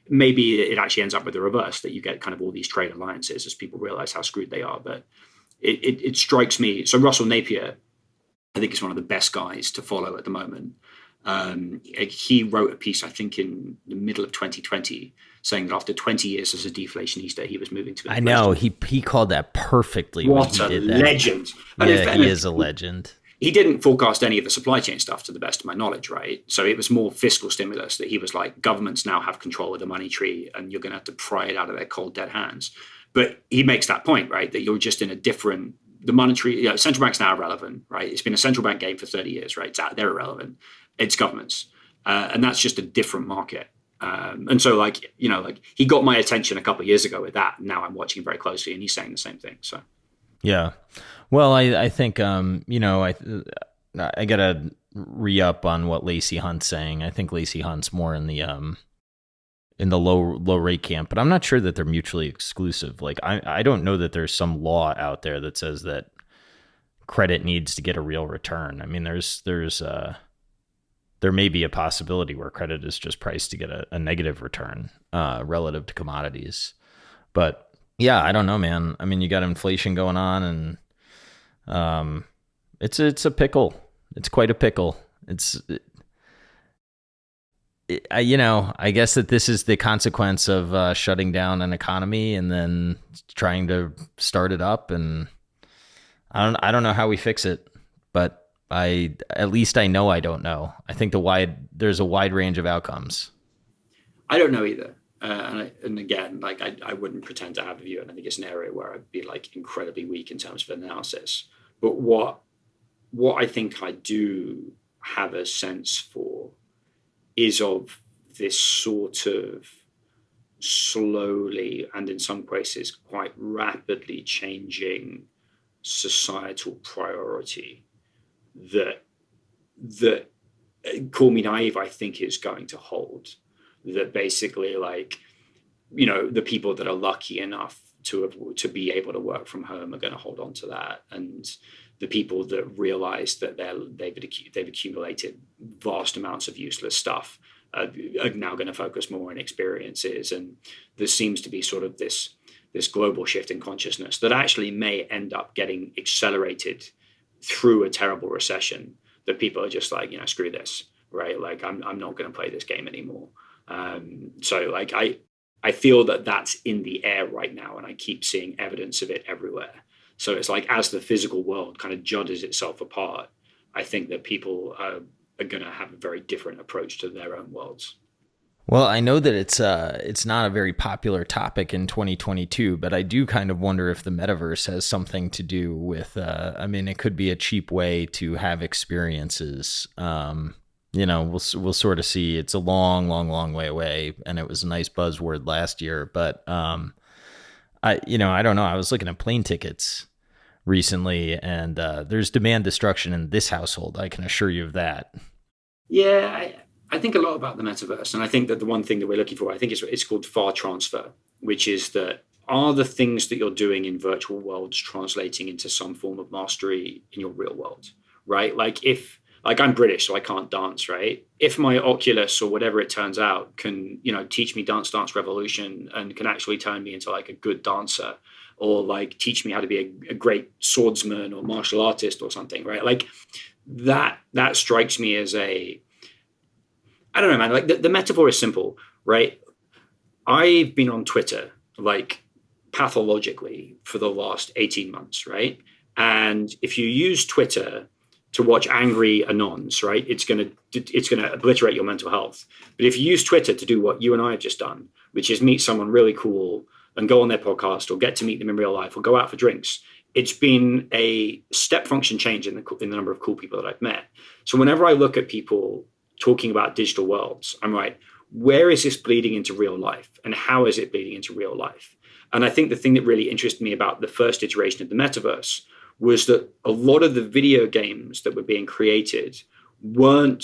B: maybe it actually ends up with the reverse, that you get kind of all these trade alliances as people realize how screwed they are. But it strikes me. So Russell Napier, I think, is one of the best guys to follow at the moment. He wrote a piece, I think, in the middle of 2020, saying that after 20 years as a deflationista, he was moving to.
A: I know he called that perfectly.
B: What a legend!
A: Yeah, he is a legend.
B: He didn't forecast any of the supply chain stuff, to the best of my knowledge, right? So it was more fiscal stimulus that he was like, governments now have control of the money tree, and you're going to have to pry it out of their cold, dead hands. But he makes that point, right? That you're just in a different. The monetary, central bank's now irrelevant, right? It's been a central bank game for 30 years, right? They're irrelevant. It's governments, and that's just a different market. And so, like, he got my attention a couple of years ago with that. Now I'm watching him very closely, and he's saying the same thing. So, yeah.
A: Well, I think I gotta re-up on what Lacey Hunt's saying. I think Lacey Hunt's more in the low rate camp, but I'm not sure that they're mutually exclusive. Like, I don't know that there's some law out there that says that credit needs to get a real return. I mean, there may be a possibility where credit is just priced to get a negative return relative to commodities. But yeah, I don't know, man. I mean, you got inflation going on, and it's a pickle. It's quite a pickle. I guess that this is the consequence of shutting down an economy and then trying to start it up. And I don't know how we fix it, but at least I know I don't know. I think there's a wide range of outcomes.
B: I don't know either. And again, like, I wouldn't pretend to have a view, and I think it's an area where I'd be, like, incredibly weak in terms of analysis. But what I think I do have a sense for is of this sort of slowly, and in some cases quite rapidly, changing societal priority that call me naive, I think is going to hold. That basically, like, the people that are lucky enough to be able to work from home are going to hold on to that, and the people that realize that they've accumulated vast amounts of useless stuff are now going to focus more on experiences. And there seems to be sort of this global shift in consciousness that actually may end up getting accelerated through a terrible recession, that people are just like, screw this, right? Like, I'm not going to play this game anymore. So, like, I feel that that's in the air right now, and I keep seeing evidence of it everywhere. So it's like, as the physical world kind of judders itself apart, I think that people are going to have a very different approach to their own worlds.
A: Well, I know that it's not a very popular topic in 2022, but I do kind of wonder if the metaverse has something to do with. It could be a cheap way to have experiences. We'll sort of see. It's a long, long, long way away, and it was a nice buzzword last year. But I don't know. I was looking at plane tickets recently, and there's demand destruction in this household. I can assure you of that.
B: Yeah. I think a lot about the metaverse, and I think that the one thing that we're looking for, I think it's called far transfer, which is that are the things that you're doing in virtual worlds translating into some form of mastery in your real world, right? Like, I'm British, so I can't dance, right? If my Oculus or whatever it turns out can, teach me Dance Revolution and can actually turn me into, like, a good dancer, or, like, teach me how to be a great swordsman or martial artist or something, right? Like, that strikes me as I don't know, man. Like the metaphor is simple, right? I've been on Twitter like pathologically for the last 18 months, right? And if you use Twitter to watch angry anons, right, it's gonna obliterate your mental health. But if you use Twitter to do what you and I have just done, which is meet someone really cool and go on their podcast or get to meet them in real life or go out for drinks, it's been a step function change in the number of cool people that I've met. So whenever I look at people talking about digital worlds, I'm like, where is this bleeding into real life and how is it bleeding into real life? And I think the thing that really interested me about the first iteration of the metaverse was that a lot of the video games that were being created weren't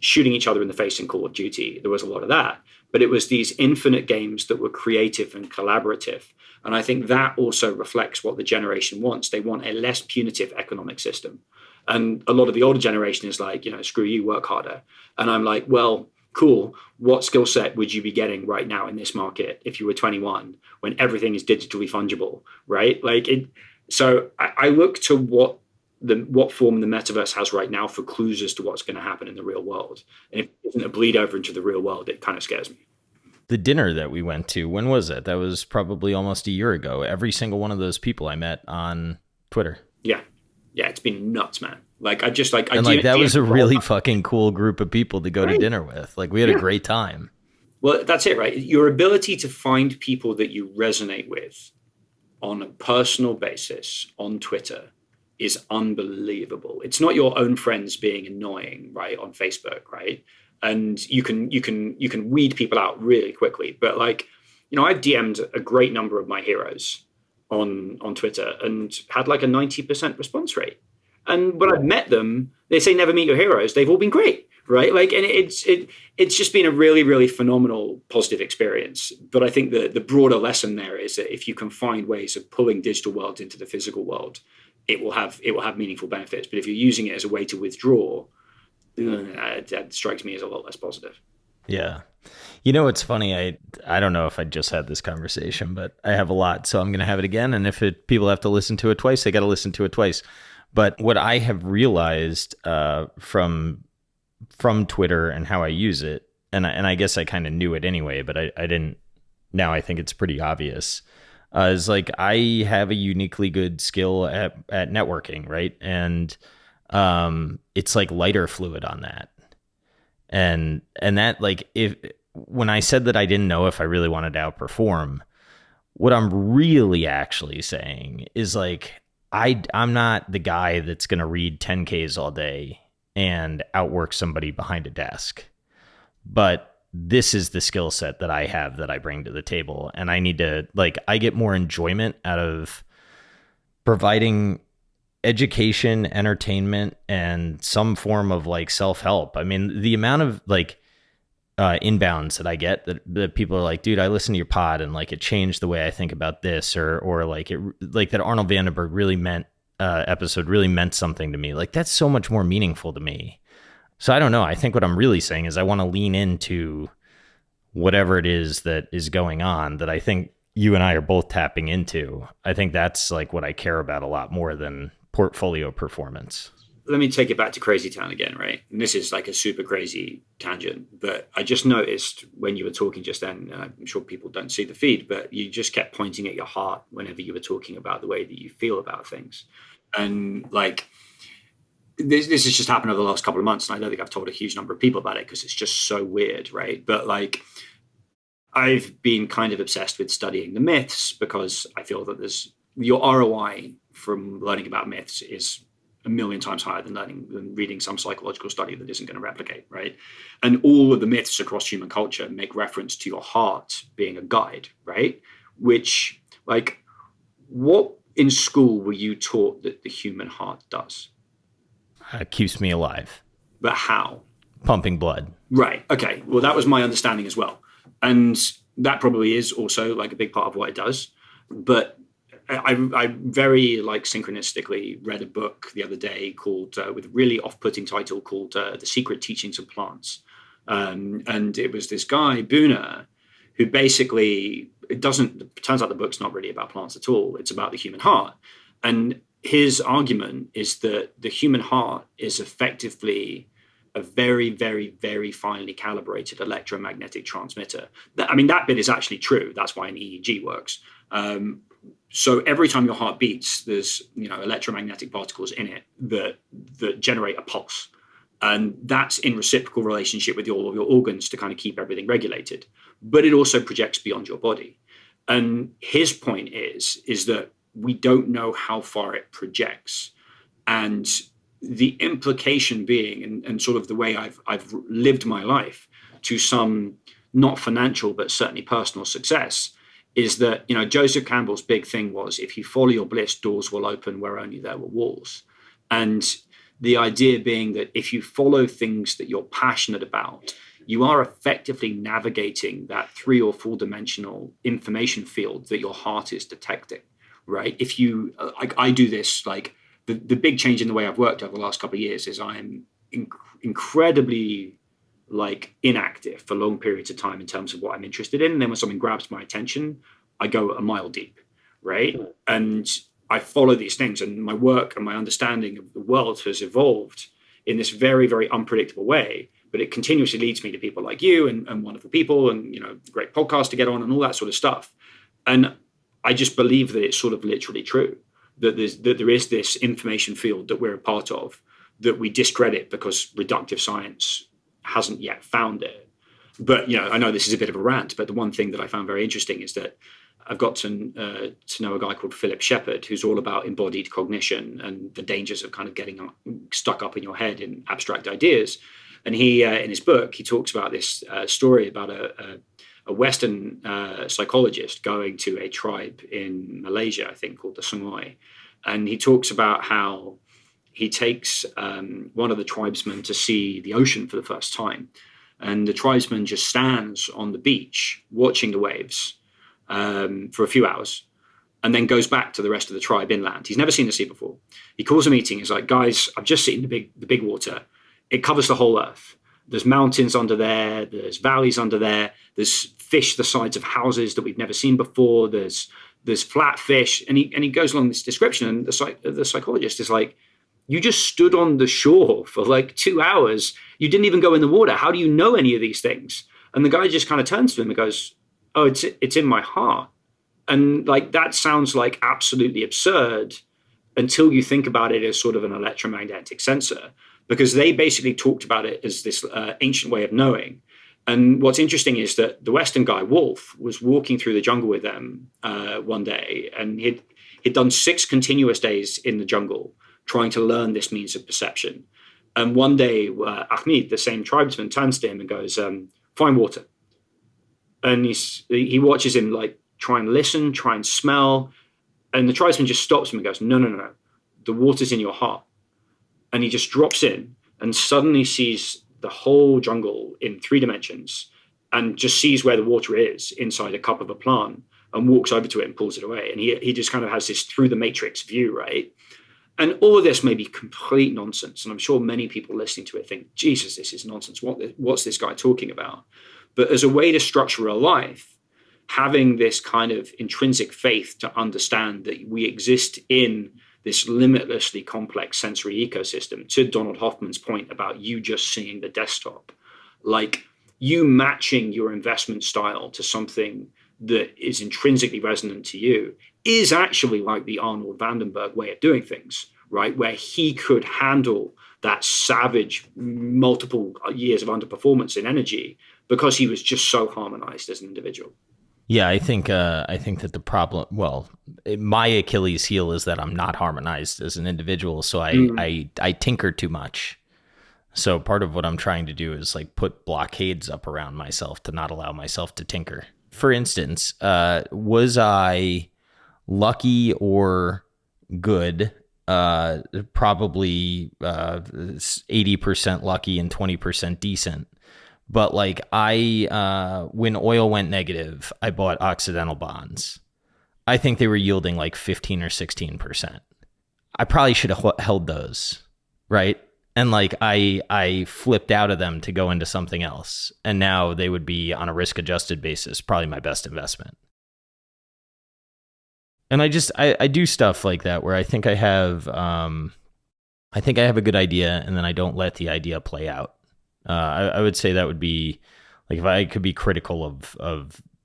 B: shooting each other in the face in Call of Duty. There was a lot of that, but it was these infinite games that were creative and collaborative. And I think that also reflects what the generation wants. They want a less punitive economic system. And a lot of the older generation is like, screw you, work harder. And I'm like, well, cool. What skill set would you be getting right now in this market if you were 21 when everything is digitally fungible, right? So I look to what form the metaverse has right now for clues as to what's going to happen in the real world. And if it isn't a bleed over into the real world, it kind of scares me.
A: The dinner that we went to, when was it? That was probably almost a year ago. Every single one of those people I met on Twitter.
B: Yeah. Yeah, it's been nuts, man.
A: That was a really fucking cool group of people to go to dinner with. Like, we had a great time.
B: Well, that's it, right? Your ability to find people that you resonate with on a personal basis on Twitter is unbelievable. It's not your own friends being annoying, right, on Facebook, right? And you can weed people out really quickly. But I've DM'd a great number of my heroes on Twitter and had like a 90% response rate. And when I've met them, they say never meet your heroes. They've all been great, right? And it's just been a really, really phenomenal positive experience. But I think the broader lesson there is that if you can find ways of pulling digital worlds into the physical world, it will have meaningful benefits. But if you're using it as a way to withdraw, that strikes me as a lot less positive.
A: Yeah. It's funny. I don't know if I just had this conversation, but I have a lot, so I'm going to have it again. And if people have to listen to it twice, they got to listen to it twice. But what I have realized from Twitter and how I use it, and I guess I kind of knew it anyway, but I didn't. Now I think it's pretty obvious. Is like I have a uniquely good skill at networking, right? And it's like lighter fluid on that. And that, like, when I said that I didn't know if I really wanted to outperform, what I'm really actually saying is like, I'm not the guy that's going to read 10Ks all day and outwork somebody behind a desk. But this is the skill set that I have that I bring to the table. And I need to, I get more enjoyment out of providing education, entertainment, and some form of self-help. I mean, the amount of inbounds that I get that people are like, dude, I listened to your pod and it changed the way I think about this, or that Arnold Vandenberg really meant episode really meant something to me. That's so much more meaningful to me. So I don't know. I think what I'm really saying is I want to lean into whatever it is that is going on that I think you and I are both tapping into. I think that's what I care about a lot more than portfolio performance.
B: Let me take it back to Crazy Town again, right? And this is a super crazy tangent, but I just noticed when you were talking just then, and I'm sure people don't see the feed, but you just kept pointing at your heart whenever you were talking about the way that you feel about things. And this has just happened over the last couple of months, and I don't think I've told a huge number of people about it because it's just so weird, right? But I've been kind of obsessed with studying the myths because I feel that your ROI from learning about myths is a million times higher than reading some psychological study that isn't going to replicate, right? And all of the myths across human culture make reference to your heart being a guide, right? Which, what in school were you taught that the human heart does?
A: It keeps me alive.
B: But how?
A: Pumping blood.
B: Right. Okay. Well, that was my understanding as well. And that probably is also a big part of what it does. But I very synchronistically read a book the other day called with a really off-putting title called The Secret Teachings of Plants. And it was this guy, Boona, who basically, turns out the book's not really about plants at all. It's about the human heart. And his argument is that the human heart is effectively a very, very, very finely calibrated electromagnetic transmitter. That bit is actually true. That's why an EEG works. So every time your heart beats, there's electromagnetic particles in it that generate a pulse, and that's in reciprocal relationship with all of your organs to kind of keep everything regulated. But it also projects beyond your body. And his point is that we don't know how far it projects, and the implication being, and sort of the way I've lived my life to some not financial but certainly personal success, is that Joseph Campbell's big thing was, if you follow your bliss, doors will open where only there were walls. And the idea being that if you follow things that you're passionate about, you are effectively navigating that 3 or 4 dimensional information field that your heart is detecting, right? If you, I do this, like the big change in the way I've worked over the last couple of years is I'm incredibly inactive for long periods of time in terms of what I'm interested in. And then when something grabs my attention, I go a mile deep, right? And I follow these things, and my work and my understanding of the world has evolved in this very, very unpredictable way. But it continuously leads me to people like you and wonderful people and, great podcasts to get on and all that sort of stuff. And I just believe that it's sort of literally true, that there is this information field that we're a part of that we discredit because reductive science hasn't yet found it. But, I know this is a bit of a rant, but the one thing that I found very interesting is that I've got to know a guy called Philip Shepherd, who's all about embodied cognition and the dangers of kind of getting stuck up in your head in abstract ideas. And he, in his book, he talks about this story about a Western psychologist going to a tribe in Malaysia, I think, called the Sungai. And he talks about how he takes one of the tribesmen to see the ocean for the first time. And the tribesman just stands on the beach watching the waves for a few hours, and then goes back to the rest of the tribe inland. He's never seen the sea before. He calls a meeting. He's like, guys, I've just seen the big water. It covers the whole earth. There's mountains under there. There's valleys under there. There's fish the size of houses that we've never seen before. There's flat fish. And he goes along this description, and the psychologist is like, you just stood on the shore for 2 hours. You didn't even go in the water. How do you know any of these things? And the guy just kind of turns to him and goes, oh, it's in my heart. And that sounds absolutely absurd until you think about it as sort of an electromagnetic sensor, because they basically talked about it as this ancient way of knowing. And what's interesting is that the Western guy, Wolf, was walking through the jungle with them one day, and he'd done 6 continuous days in the jungle trying to learn this means of perception. And one day, Ahmed, the same tribesman, turns to him and goes, find water. And he watches him try and listen, try and smell. And the tribesman just stops him and goes, no. The water's in your heart. And he just drops in and suddenly sees the whole jungle in 3 dimensions and just sees where the water is inside a cup of a plant and walks over to it and pulls it away. And he just kind of has this through the matrix view, right? And all of this may be complete nonsense. And I'm sure many people listening to it think, Jesus, this is nonsense. What's this guy talking about? But as a way to structure a life, having this kind of intrinsic faith to understand that we exist in this limitlessly complex sensory ecosystem, to Donald Hoffman's point about you just seeing the desktop, you matching your investment style to something that is intrinsically resonant to you is actually like the Arnold Vandenberg way of doing things, right? Where he could handle that savage multiple years of underperformance in energy because he was just so harmonized as an individual.
A: Yeah, I think that the problem, my Achilles heel is that I'm not harmonized as an individual, so I tinker too much. So part of what I'm trying to do is put blockades up around myself to not allow myself to tinker. For instance, was I lucky or good? Probably 80% lucky and 20% decent. But when oil went negative, I bought Occidental bonds. I think they were yielding 15 or 16%. I probably should have held those, right? And I flipped out of them to go into something else. And now they would be, on a risk-adjusted basis, probably my best investment. And I do stuff like that where I think I have a good idea, and then I don't let the idea play out. I would say that would be like if I could be critical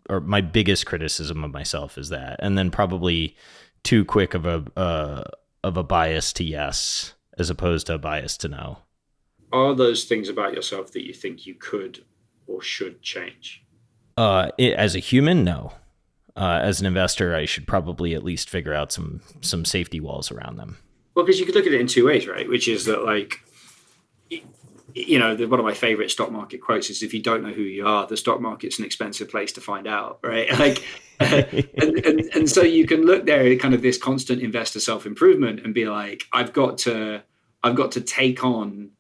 A: or my biggest criticism of myself is that, and then probably too quick of a bias to yes as opposed to a bias to no.
B: Are those things about yourself that you think you could or should change?
A: As a human, no. As an investor, I should probably at least figure out some safety walls around them.
B: Well, because you could look at it in two ways, right? Which is that, like, one of my favorite stock market quotes is, if you don't know who you are, the stock market's an expensive place to find out, right? Like, and so you can look there at kind of this constant investor self-improvement and be like, I've got to take on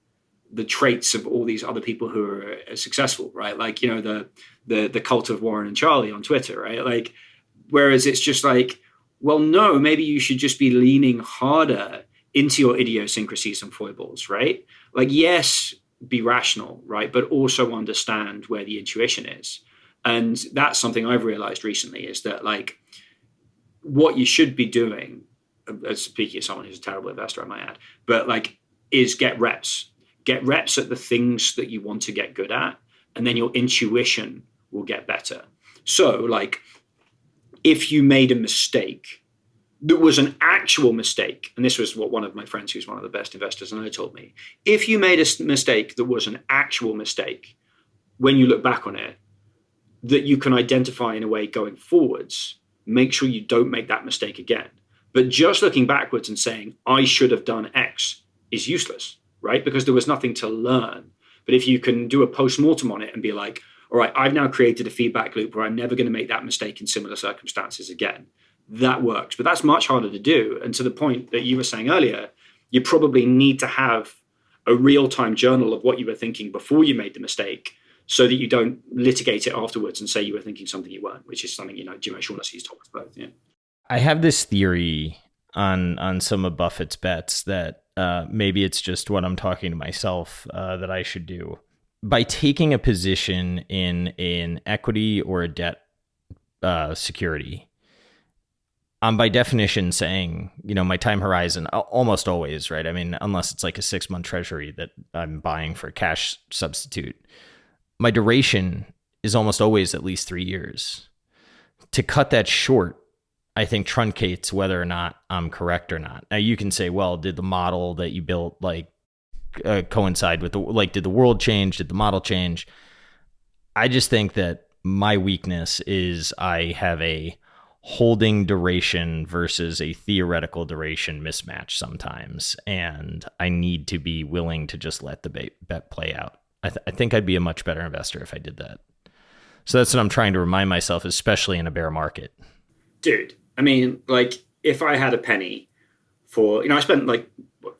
B: the traits of all these other people who are successful, right? Like, the cult of Warren and Charlie on Twitter, right? Like, whereas it's just like, well, no, maybe you should just be leaning harder into your idiosyncrasies and foibles, right? Like, yes, be rational, right? But also understand where the intuition is. And that's something I've realized recently, is that, like, what you should be doing, speaking of someone who's a terrible investor, I might add, but like, is get reps at the things that you want to get good at, and then your intuition will get better. So, like, if you made a mistake that was an actual mistake, and this was what one of my friends who's one of the best investors I know told me, if you made a mistake that was an actual mistake, when you look back on it, that you can identify in a way going forwards, make sure you don't make that mistake again. But just looking backwards and saying, I should have done X, is useless, right? Because there was nothing to learn. But if you can do a post-mortem on it and be like, all right, I've now created a feedback loop where I'm never going to make that mistake in similar circumstances again, that works. But that's much harder to do. And to the point that you were saying earlier, you probably need to have a real-time journal of what you were thinking before you made the mistake, so that you don't litigate it afterwards and say you were thinking something you weren't, which is something, Jim O'Shaughnessy's taught us both. Yeah.
A: I have this theory on some of Buffett's bets that maybe it's just what I'm talking to myself that I should do. By taking a position in an equity or a debt security, I'm by definition saying, my time horizon, almost always, right? I mean, unless it's like a 6-month treasury that I'm buying for a cash substitute, my duration is almost always at least 3 years. To cut that short, I think truncates whether or not I'm correct or not. Now you can say, well, did the model that you built coincide with did the world change? Did the model change? I just think that my weakness is I have a holding duration versus a theoretical duration mismatch sometimes. And I need to be willing to just let the bet play out. I think I'd be a much better investor if I did that. So that's what I'm trying to remind myself, especially in a bear market.
B: Dude, I mean, like, if I had a penny for, I spent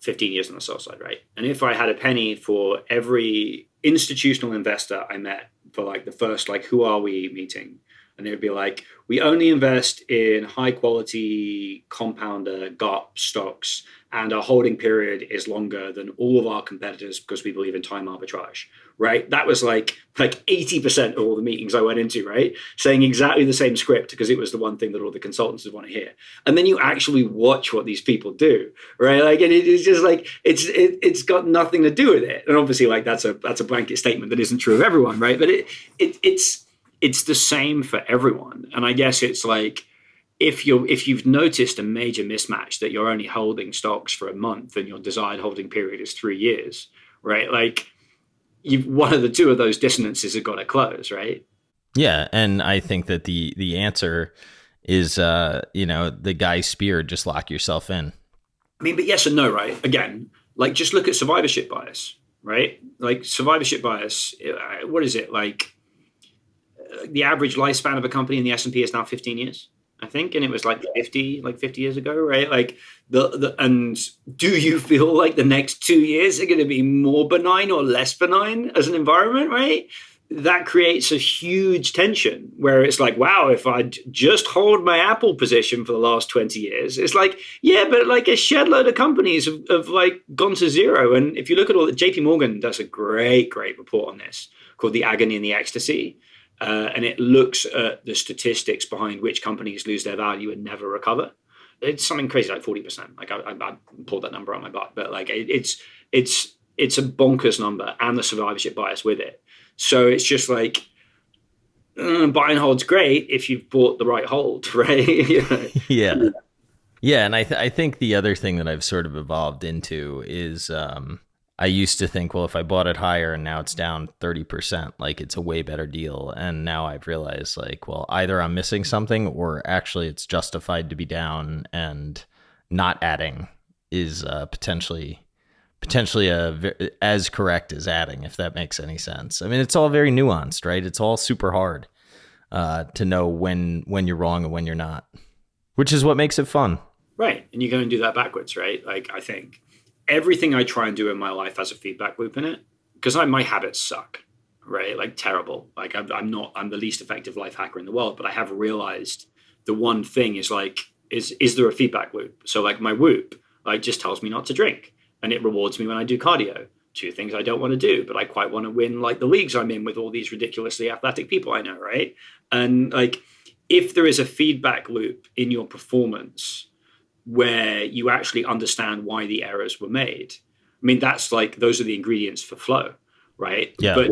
B: 15 years on the sell side, right? And if I had a penny for every institutional investor I met for the first, who are we meeting? And they'd be like, we only invest in high quality compounder GARP stocks, and our holding period is longer than all of our competitors because we believe in time arbitrage, right? That was like 80% of all the meetings I went into, right? Saying exactly the same script because it was the one thing that all the consultants would want to hear. And then you actually watch what these people do, right? And it is just it's got nothing to do with it. And obviously that's a blanket statement that isn't true of everyone, right? But it's the same for everyone. And I guess it's if you've noticed a major mismatch that you're only holding stocks for a month and your desired holding period is 3 years, right? One of the two of those dissonances have got to close, right?
A: Yeah, and I think that the answer is the guy spear, just lock yourself in.
B: I mean, but yes and no, right? Again, just look at survivorship bias, right? Survivorship bias, what is it? The average lifespan of a company in the S&P is now 15 years, I think, and it was 50 years ago, right? And do you feel like the next 2 years are going to be more benign or less benign as an environment, right? That creates a huge tension where it's wow, if I just hold my Apple position for the last 20 years, it's yeah, but a shed load of companies have gone to zero. And if you look at all that, JP Morgan does a great report on this called The Agony and the Ecstasy. And it looks at the statistics behind which companies lose their value and never recover. It's something crazy, 40%. I pulled that number on my butt, but it's it's a bonkers number and the survivorship bias with it. So it's just like, buy and hold's great if you've bought the right hold, right?
A: Yeah. Yeah, and I think the other thing that I've sort of evolved into is I used to think, well, if I bought it higher and now it's down 30%, like it's a way better deal. And now I've realized, like, well, either I'm missing something or actually it's justified to be down, and not adding is potentially as correct as adding, if that makes any sense. I mean, it's all very nuanced, right? It's all super hard to know when you're wrong and when you're not, which is what makes it fun.
B: Right. And you go and do that backwards, right? Like, I think everything I try and do in my life has a feedback loop in it, because my habits suck, right? Like, terrible. Like, I'm the least effective life hacker in the world, but I have realized the one thing is like, is there a feedback loop? So like my Whoop, like, just tells me not to drink, and it rewards me when I do cardio. Two things I don't want to do, but I quite want to win like the leagues I'm in with all these ridiculously athletic people I know, right? And like, if there is a feedback loop in your performance where you actually understand why the errors were made, I mean, that's like, those are the ingredients for flow, right?
A: Yeah.
B: But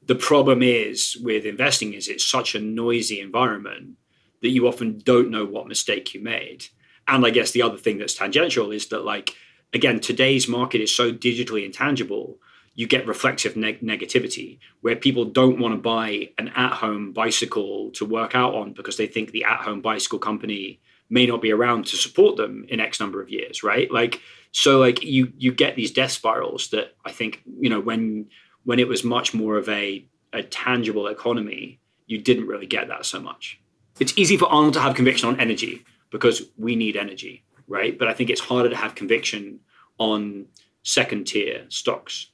B: the problem is with investing is it's such a noisy environment that you often don't know what mistake you made. And I guess the other thing that's tangential is that, like, again, today's market is so digitally intangible, you get reflexive negativity where people don't want to buy an at-home bicycle to work out on because they think the at-home bicycle company may not be around to support them in X number of years, right? Like, so like you get these death spirals that I think, when it was much more of a tangible economy, you didn't really get that so much. It's easy for Arnold to have conviction on energy because we need energy, right? But I think it's harder to have conviction on second tier stocks.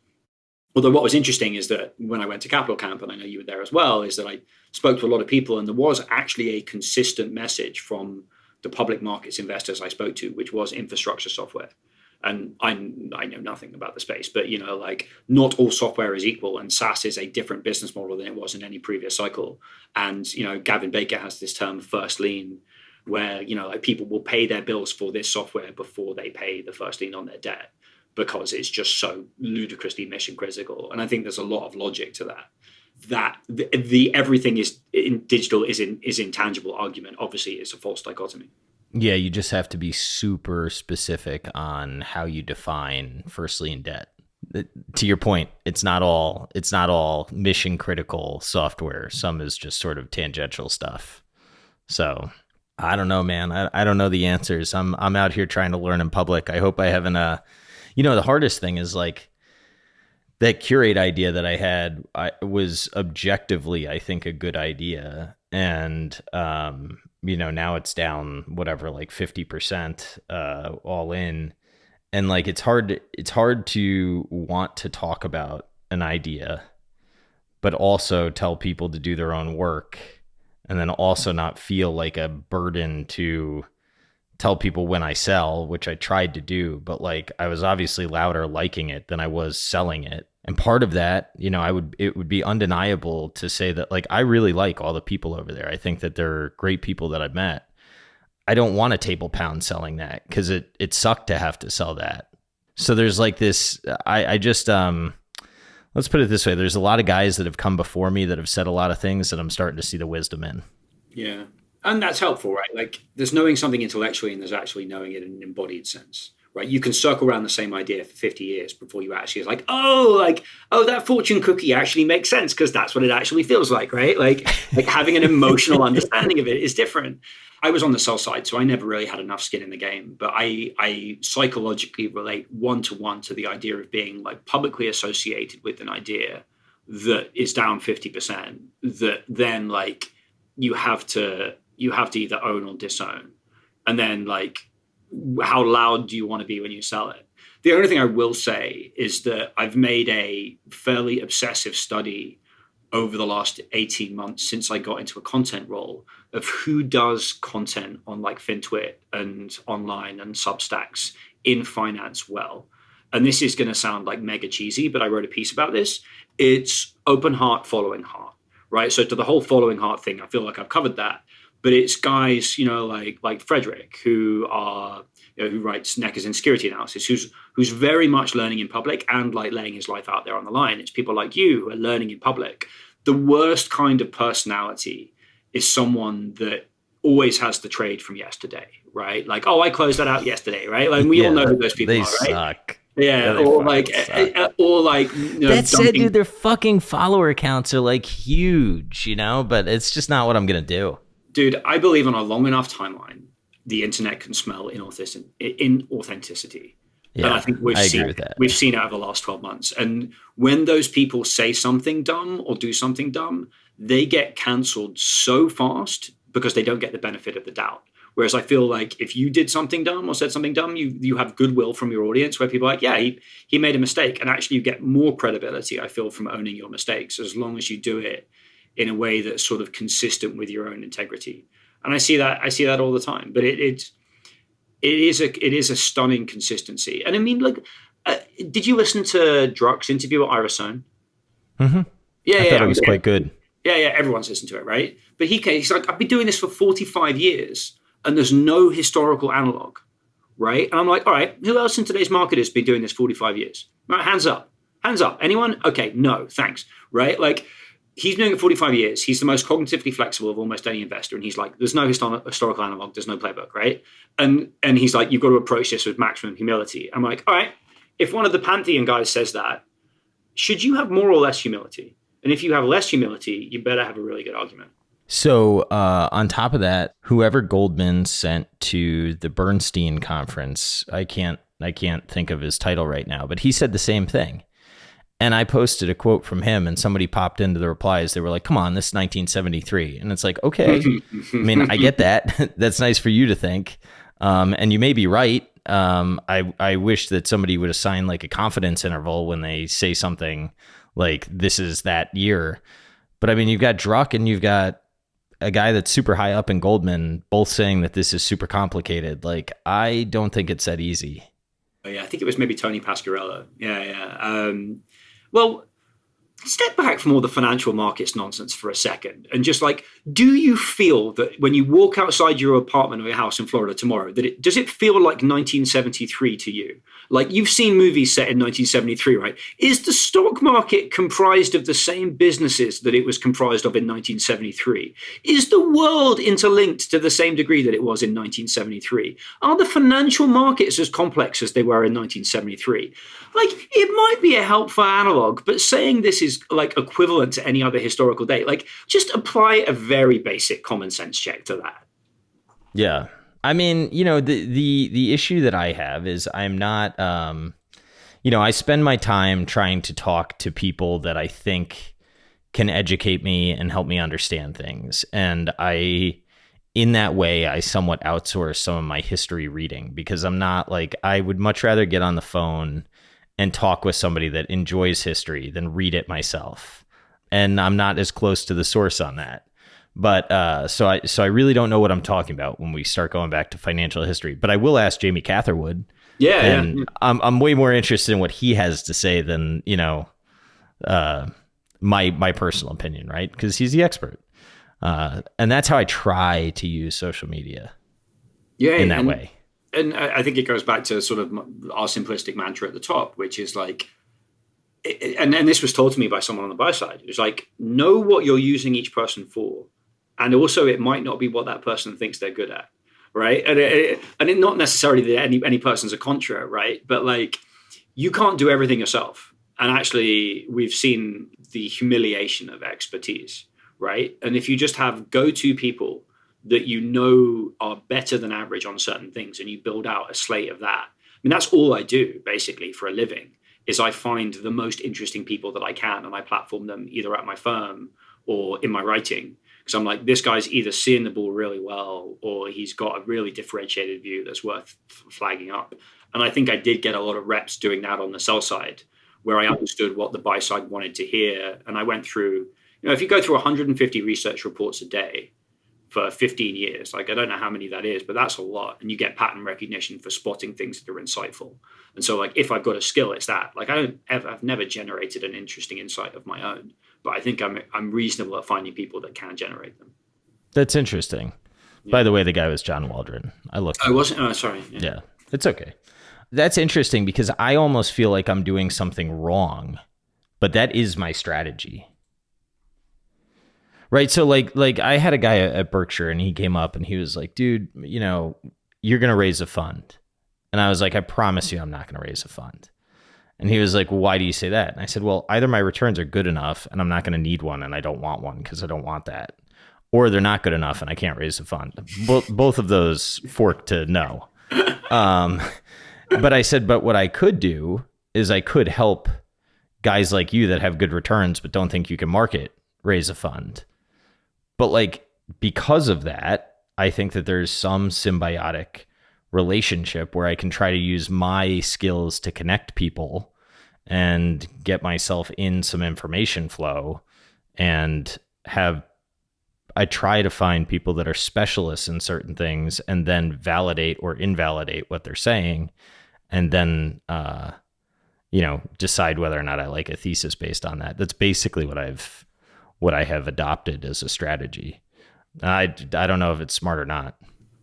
B: Although what was interesting is that when I went to Capital Camp, and I know you were there as well, is that I spoke to a lot of people, and there was actually a consistent message from the public markets investors I spoke to, which was infrastructure software. And I know nothing about the space, but like, not all software is equal, and SaaS is a different business model than it was in any previous cycle. And Gavin Baker has this term first lien, where like, people will pay their bills for this software before they pay the first lien on their debt, because it's just so ludicrously mission critical. And I think there's a lot of logic to that the everything is in digital is intangible argument obviously is a false dichotomy.
A: Yeah, you just have to be super specific on how you define first lien debt. To your point, it's not all mission critical software. Some is just sort of tangential stuff. So I don't know, man. I don't know the answers. I'm out here trying to learn in public. I hope I haven't. The hardest thing is like that Curate idea that I had. Was objectively, I think, a good idea, and now it's down whatever, like 50% all in, and like it's hard to want to talk about an idea, but also tell people to do their own work, and then also not feel like a burden to tell people when I sell, which I tried to do, but like I was obviously louder liking it than I was selling it. And part of that, it would be undeniable to say that, like, I really like all the people over there. I think that they're great people that I've met. I don't want a table pound selling that, because it sucked to have to sell that. So there's like this, I just, let's put it this way. There's a lot of guys that have come before me that have said a lot of things that I'm starting to see the wisdom in.
B: Yeah. And that's helpful, right? Like, there's knowing something intellectually and there's actually knowing it in an embodied sense, right? You can circle around the same idea for 50 years before you actually is like, oh, that fortune cookie actually makes sense because that's what it actually feels like, right? Like having an emotional understanding of it is different. I was on the sell side, so I never really had enough skin in the game, but I psychologically relate one-to-one to the idea of being like publicly associated with an idea that is down 50%, that then like you have to either own or disown. And then like, how loud do you want to be when you sell it? The only thing I will say is that I've made a fairly obsessive study over the last 18 months since I got into a content role of who does content on like FinTwit and online and Substacks in finance well. And this is going to sound like mega cheesy, but I wrote a piece about this. It's open heart, following heart, right? So to the whole following heart thing, I feel like I've covered that. But it's guys, like Frederick, who are who writes Necker's Insecurity Analysis, who's very much learning in public and like laying his life out there on the line. It's people like you who are learning in public. The worst kind of personality is someone that always has the trade from yesterday, right? Like, oh, I closed that out yesterday, right? Like we all know who those people are, right?
A: They suck.
B: Yeah, or like,
A: that said, dude, their fucking follower counts are like huge, but it's just not what I'm gonna do.
B: Dude, I believe on a long enough timeline, the internet can smell inauthenticity.
A: Yeah,
B: and I think we've seen it over the last 12 months. And when those people say something dumb or do something dumb, they get canceled so fast because they don't get the benefit of the doubt. Whereas I feel like if you did something dumb or said something dumb, you have goodwill from your audience where people are like, yeah, he made a mistake. And actually you get more credibility, I feel, from owning your mistakes as long as you do it in a way that's sort of consistent with your own integrity. And I see that all the time. But it is a stunning consistency. And I mean, like, did you listen to Druck's interview with Ira Sohn?
A: Mm-hmm.
B: Yeah,
A: I thought it was quite good.
B: Yeah, everyone's listened to it, right? But he's like, I've been doing this for 45 years and there's no historical analog, right? And I'm like, all right, who else in today's market has been doing this 45 years? Right, hands up. Anyone? Okay, no, thanks, right? Like, he's been doing it 45 years. He's the most cognitively flexible of almost any investor. And he's like, there's no historical analog, there's no playbook, right? And he's like, you've got to approach this with maximum humility. I'm like, all right, if one of the Pantheon guys says that, should you have more or less humility? And if you have less humility, you better have a really good argument.
A: So on top of that, whoever Goldman sent to the Bernstein conference, I can't think of his title right now, but he said the same thing. And I posted a quote from him and somebody popped into the replies. They were like, come on, this is 1973. And it's like, okay, I mean, I get that. That's nice for you to think. And you may be right. I wish that somebody would assign like a confidence interval when they say something like this is that year. But I mean, you've got Druck and you've got a guy that's super high up in Goldman, both saying that this is super complicated. Like, I don't think it's that easy.
B: Yeah, I think it was maybe Tony Pasquarello. Yeah. Well, step back from all the financial markets nonsense for a second and just like, do you feel that when you walk outside your apartment or your house in Florida tomorrow, does it feel like 1973 to you? Like, you've seen movies set in 1973, right? Is the stock market comprised of the same businesses that it was comprised of in 1973? Is the world interlinked to the same degree that it was in 1973? Are the financial markets as complex as they were in 1973? Like, it might be a helpful analog, but saying this is like equivalent to any other historical date, like, just apply a very basic common sense check to that.
A: Yeah. I mean, the issue that I have is I'm not, I spend my time trying to talk to people that I think can educate me and help me understand things. And in that way, I somewhat outsource some of my history reading because I'm not like, I would much rather get on the phone and talk with somebody that enjoys history than read it myself. And I'm not as close to the source on that. But so I really don't know what I'm talking about when we start going back to financial history. But I will ask Jamie Catherwood.
B: Yeah.
A: I'm way more interested in what he has to say than my personal opinion, right? Because he's the expert, and that's how I try to use social media.
B: Yeah,
A: in that way.
B: And I think it goes back to sort of our simplistic mantra at the top, which is like, and this was told to me by someone on the buy side. It was like, know what you're using each person for. And also, it might not be what that person thinks they're good at, right? And it not necessarily that any person's a contra, right? But like, you can't do everything yourself. And actually, we've seen the humiliation of expertise, right? And if you just have go-to people that you know are better than average on certain things, and you build out a slate of that. I mean, that's all I do basically for a living. Is I find the most interesting people that I can, and I platform them either at my firm or in my writing. Because I'm like, this guy's either seeing the ball really well, or he's got a really differentiated view that's worth flagging up. And I think I did get a lot of reps doing that on the sell side, where I understood what the buy side wanted to hear. And I went through, if you go through 150 research reports a day for 15 years, like, I don't know how many that is, but that's a lot. And you get pattern recognition for spotting things that are insightful. And so, like, if I've got a skill, it's that. Like, I've never generated an interesting insight of my own, but I think I'm reasonable at finding people that can generate them.
A: That's interesting. Yeah. By the way, the guy was John Waldron. I looked.
B: I wasn't. Oh, sorry.
A: Yeah. It's okay. That's interesting because I almost feel like I'm doing something wrong, but that is my strategy. Right. So like I had a guy at Berkshire and he came up and he was like, dude, you're going to raise a fund. And I was like, I promise you, I'm not going to raise a fund. And he was like, why do you say that? And I said, well, either my returns are good enough and I'm not going to need one and I don't want one because I don't want that. Or they're not good enough and I can't raise a fund. Both of those fork to no. But I said, but what I could do is I could help guys like you that have good returns but don't think you can market raise a fund. But like, because of that, I think that there's some symbiotic relationship where I can try to use my skills to connect people and get myself in some information flow and I try to find people that are specialists in certain things and then validate or invalidate what they're saying. And then, decide whether or not I like a thesis based on that. That's basically what I have adopted as a strategy. I don't know if it's smart or not.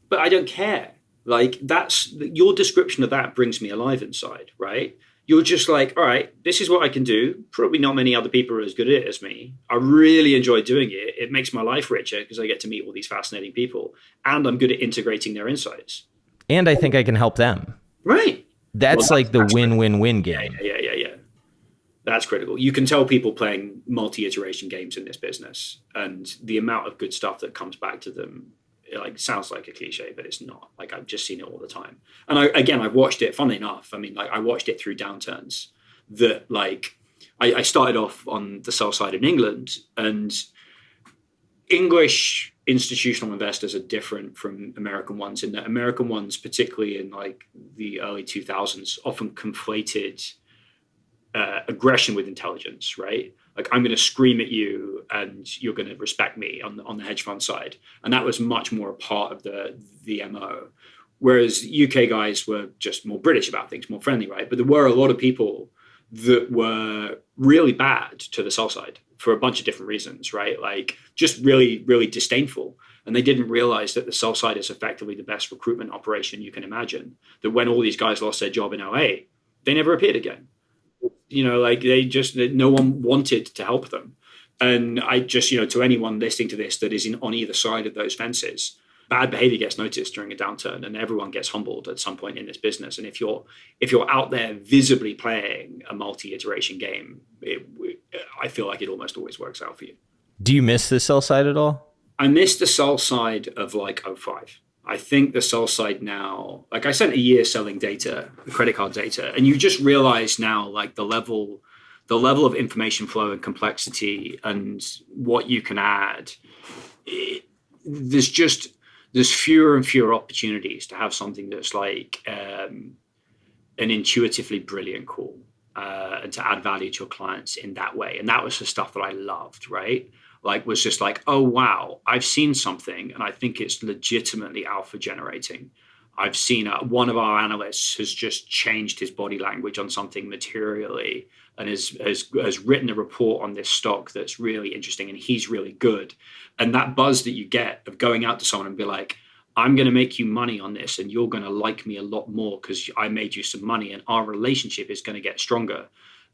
B: But I don't care. Like, that's your description of that brings me alive inside, right? You're just like, all right, this is what I can do. Probably not many other people are as good at it as me. I really enjoy doing it. It makes my life richer because I get to meet all these fascinating people and I'm good at integrating their insights.
A: And I think I can help them.
B: Right.
A: That's like the win-win-win game.
B: Yeah. That's critical. You can tell people playing multi-iteration games in this business and the amount of good stuff that comes back to them, it sounds like a cliche, but it's not. Like, I've just seen it all the time. And I've watched it, funnily enough. I mean, I watched it through downturns that I started off on the sell side in England, and English institutional investors are different from American ones in that American ones, particularly in the early 2000s, often conflated aggression with intelligence, right? Like, I'm going to scream at you and you're going to respect me on the hedge fund side. And that was much more a part of the MO. Whereas UK guys were just more British about things, more friendly, right? But there were a lot of people that were really bad to the sell side for a bunch of different reasons, right? Like, just really, really disdainful. And they didn't realize that the sell side is effectively the best recruitment operation you can imagine. That when all these guys lost their job in LA, they never appeared again. No one wanted to help them. And I just, to anyone listening to this that is on either side of those fences, bad behavior gets noticed during a downturn and everyone gets humbled at some point in this business. And if you're out there visibly playing a multi-iteration game, I feel like it almost always works out for you.
A: Do you miss the sell side at all?
B: I miss the sell side of 05. I think the sell side now, I spent a year selling data, credit card data, and you just realize now the level of information flow and complexity and what you can add. There's fewer and fewer opportunities to have something that's an intuitively brilliant call and to add value to your clients in that way. And that was the stuff that I loved, right? Was just oh, wow, I've seen something and I think it's legitimately alpha generating. I've seen one of our analysts has just changed his body language on something materially and has written a report on this stock that's really interesting and he's really good. And that buzz that you get of going out to someone and be like, I'm going to make you money on this and you're going to like me a lot more because I made you some money and our relationship is going to get stronger.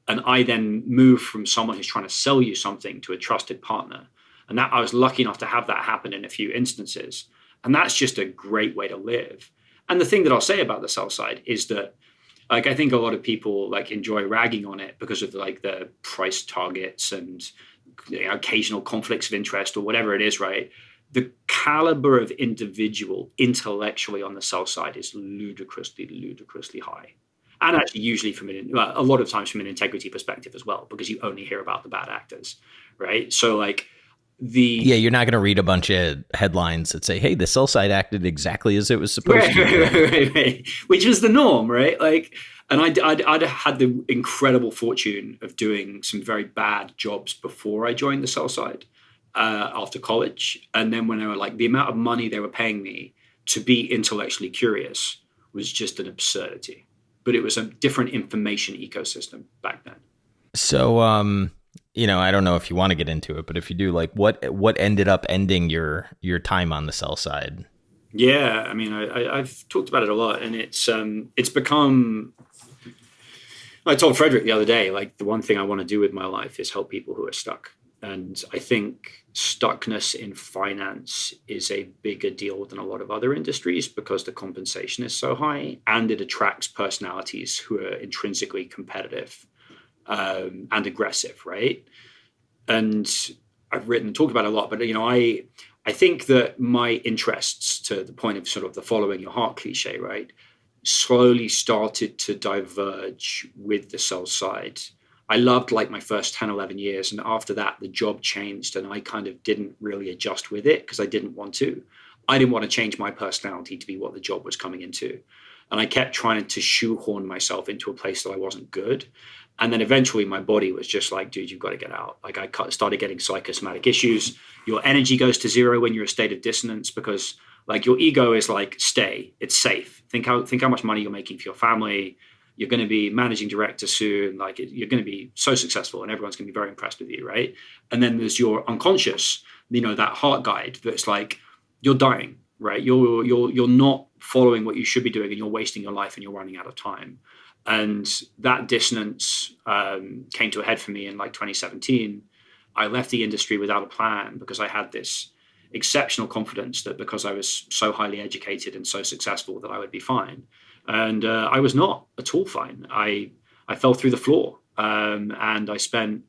B: And I then move from someone who's trying to sell you something to a trusted partner. And that I was lucky enough to have that happen in a few instances. And that's just a great way to live. And the thing that I'll say about the sell side is that I think a lot of people enjoy ragging on it because of the price targets and occasional conflicts of interest or whatever it is, right? The caliber of individual intellectually on the sell side is ludicrously high. And actually usually a lot of times from an integrity perspective as well, because you only hear about the bad actors, right? So you're not going to read a bunch of headlines that say, hey, the sell side acted exactly as it was supposed to. Right. Which was the norm, right? And I'd had the incredible fortune of doing some very bad jobs before I joined the sell side after college. And then when they were the amount of money they were paying me to be intellectually curious was just an absurdity. But it was a different information ecosystem back then.
A: So, I don't know if you want to get into it, but if you do, what ended up ending your time on the sell side?
B: Yeah, I mean, I've talked about it a lot, and it's become. I told Frederick the other day, like the one thing I want to do with my life is help people who are stuck, and I think stuckness in finance is a bigger deal than a lot of other industries because the compensation is so high, and it attracts personalities who are intrinsically competitive and aggressive, right? And I've written and talked about it a lot, but I think that my interests, to the point of sort of the following your heart cliche, right, slowly started to diverge with the sell side. I loved like my first 10, 11 years. And after that, the job changed and I kind of didn't really adjust with it because I didn't want to. I didn't want to change my personality to be what the job was coming into. And I kept trying to shoehorn myself into a place that I wasn't good. And then eventually my body was just like, dude, you've got to get out. Like started getting psychosomatic issues. Your energy goes to zero when you're in a state of dissonance because like your ego is like, stay, it's safe. Think how much money you're making for your family. You're going to be managing director soon. Like you're going to be so successful and everyone's going to be very impressed with you, right? And then there's your unconscious, that heart guide that's like, you're dying, right? You're not following what you should be doing and you're wasting your life and you're running out of time. And that dissonance came to a head for me in like 2017. I left the industry without a plan because I had this exceptional confidence that because I was so highly educated and so successful that I would be fine. And I was not at all fine. I fell through the floor and I spent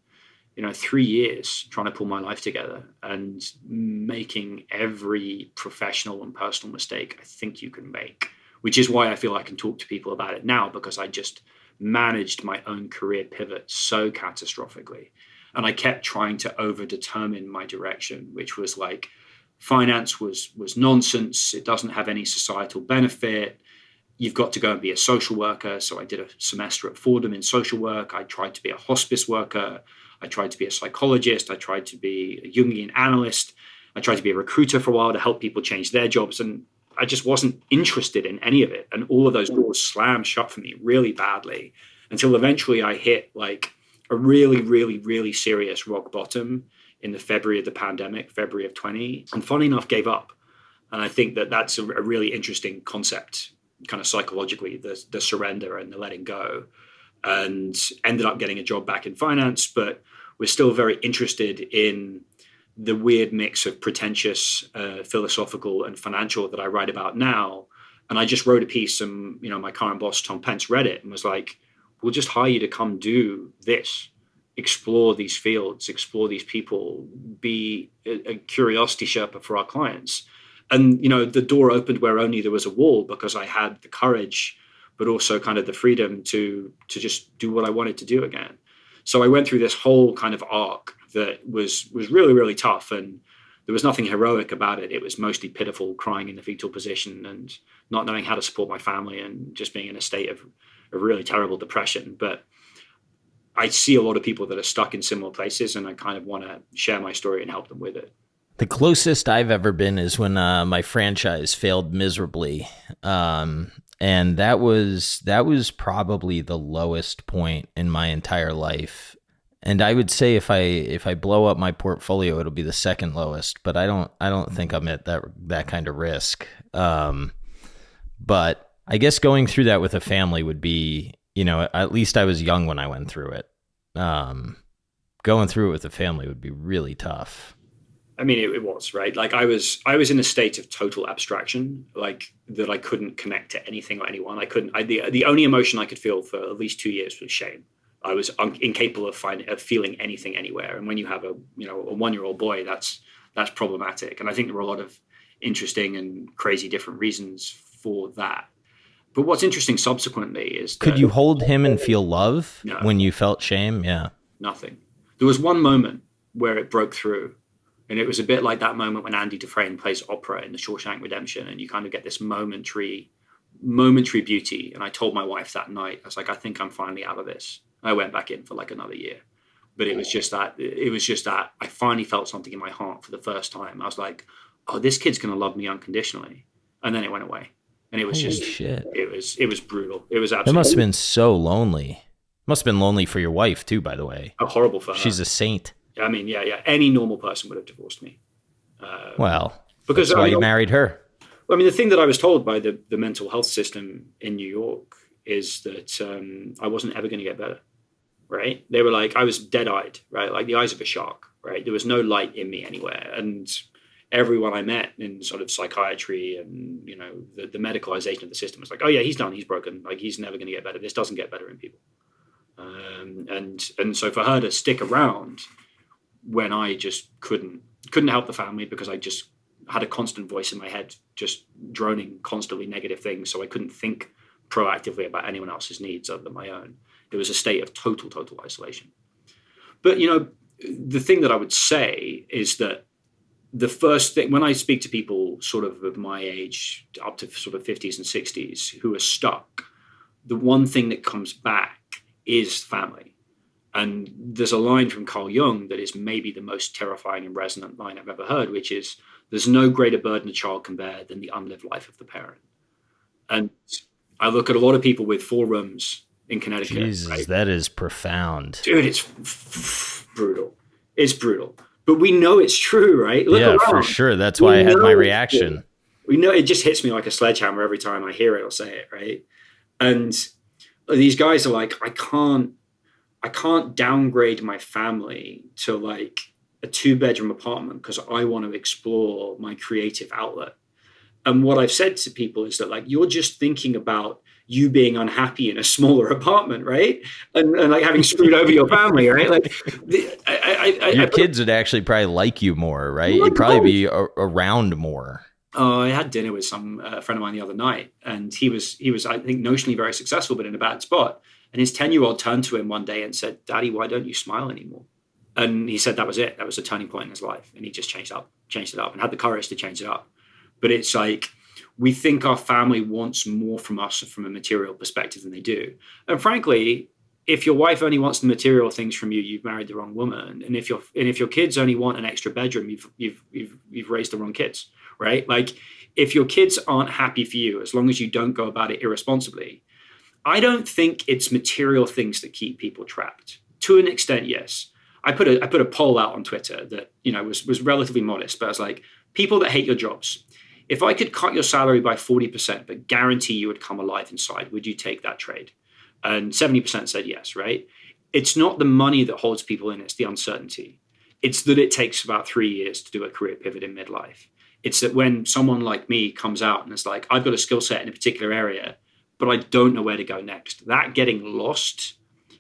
B: 3 years trying to pull my life together and making every professional and personal mistake I think you can make, which is why I feel I can talk to people about it now because I just managed my own career pivot so catastrophically. And I kept trying to over-determine my direction, which was like, finance was nonsense. It doesn't have any societal benefit. You've got to go and be a social worker. So I did a semester at Fordham in social work. I tried to be a hospice worker. I tried to be a psychologist. I tried to be a Jungian analyst. I tried to be a recruiter for a while to help people change their jobs. And I just wasn't interested in any of it. And all of those doors slammed shut for me really badly until eventually I hit like a really, really, really serious rock bottom in the February of the pandemic, February of 20, and funny enough, gave up. And I think that that's a really interesting concept, kind of psychologically, the surrender and the letting go, and ended up getting a job back in finance, but was still very interested in the weird mix of pretentious, philosophical and financial that I write about now. And I just wrote a piece and, my current boss, Tom Pence, read it and was like, we'll just hire you to come do this. Explore these fields, explore these people, be a curiosity Sherpa for our clients. And, the door opened where only there was a wall because I had the courage, but also kind of the freedom to just do what I wanted to do again. So I went through this whole kind of arc that was really, really tough. And there was nothing heroic about it. It was mostly pitiful, crying in the fetal position and not knowing how to support my family and just being in a state of a really terrible depression. But I see a lot of people that are stuck in similar places, and I kind of want to share my story and help them with it.
A: The closest I've ever been is when my franchise failed miserably, and that was probably the lowest point in my entire life. And I would say if I blow up my portfolio, it'll be the second lowest. But I don't think I'm at that kind of risk. But I guess going through that with a family would be, at least I was young when I went through it. Going through it with a family would be really tough.
B: I mean, it was, right? Like I was in a state of total abstraction, like that I couldn't connect to anything or anyone. The only emotion I could feel for at least 2 years was shame. I was incapable of feeling anything anywhere. And when you have a 1-year-old boy, that's problematic. And I think there were a lot of interesting and crazy different reasons for that. But what's interesting subsequently is that,
A: could you hold him and feel love when you felt shame? Yeah.
B: Nothing. There was one moment where it broke through. And it was a bit like that moment when Andy Dufresne plays opera in The Shawshank Redemption, and you kind of get this momentary beauty. And I told my wife that night, I was like, I think I'm finally out of this. And I went back in for like another year. But it was just that I finally felt something in my heart for the first time. I was like, oh, this kid's going to love me unconditionally. And then it went away. And it was
A: shit.
B: It was brutal. It was absolutely.
A: It must have been so lonely. Must have been lonely for your wife too, by the way.
B: Oh, horrible for her.
A: She's a saint.
B: I mean, yeah. Any normal person would have divorced me.
A: Well, because that's why you married her.
B: I mean, the thing that I was told by the mental health system in New York is that I wasn't ever going to get better, right? They were like, I was dead-eyed, right? Like the eyes of a shark, right? There was no light in me anywhere. And everyone I met in sort of psychiatry and, you know, the medicalization of the system was like, oh yeah, he's done, he's broken. Like he's never going to get better. This doesn't get better in people. And so for her to stick around when I just couldn't help the family because I just had a constant voice in my head, just droning constantly negative things. So I couldn't think proactively about anyone else's needs other than my own. It was a state of total isolation. But, you know, the thing that I would say is that the first thing, when I speak to people sort of my age, up to sort of 50s and 60s, who are stuck, the one thing that comes back is family. And there's a line from Carl Jung that is maybe the most terrifying and resonant line I've ever heard, which is, there's no greater burden a child can bear than the unlived life of the parent. And I look at a lot of people with 4 rooms in Connecticut.
A: Jesus, right? That is profound.
B: Dude, it's brutal. It's brutal. But we know it's true, right? Look around.
A: For sure. That's why I had my reaction.
B: We know it just hits me like a sledgehammer every time I hear it or say it, right? And these guys are like, I can't downgrade my family to like a 2-bedroom apartment because I want to explore my creative outlet. And what I've said to people is that like, you're just thinking about you being unhappy in a smaller apartment, right? And like having screwed over your family, right? Like
A: your kids would actually probably like you more, right? You'd probably be around more.
B: I had dinner with some friend of mine the other night, and he was I think notionally very successful, but in a bad spot. And his 10-year-old turned to him one day and said, "Daddy, why don't you smile anymore?" And he said that was it. That was a turning point in his life, and he just changed it up, and had the courage to change it up. But it's like, we think our family wants more from us from a material perspective than they do. And frankly, if your wife only wants the material things from you, you've married the wrong woman. And if your kids only want an extra bedroom, you've raised the wrong kids, right? Like if your kids aren't happy for you, as long as you don't go about it irresponsibly, I don't think it's material things that keep people trapped. To an extent, yes. I put a poll out on Twitter that, you know, was relatively modest, but I was like, people that hate your jobs, if I could cut your salary by 40%, but guarantee you would come alive inside, would you take that trade? And 70% said yes, right? It's not the money that holds people in, it's the uncertainty. It's that it takes about 3 years to do a career pivot in midlife. It's that when someone like me comes out and it's like, I've got a skill set in a particular area, but I don't know where to go next. That getting lost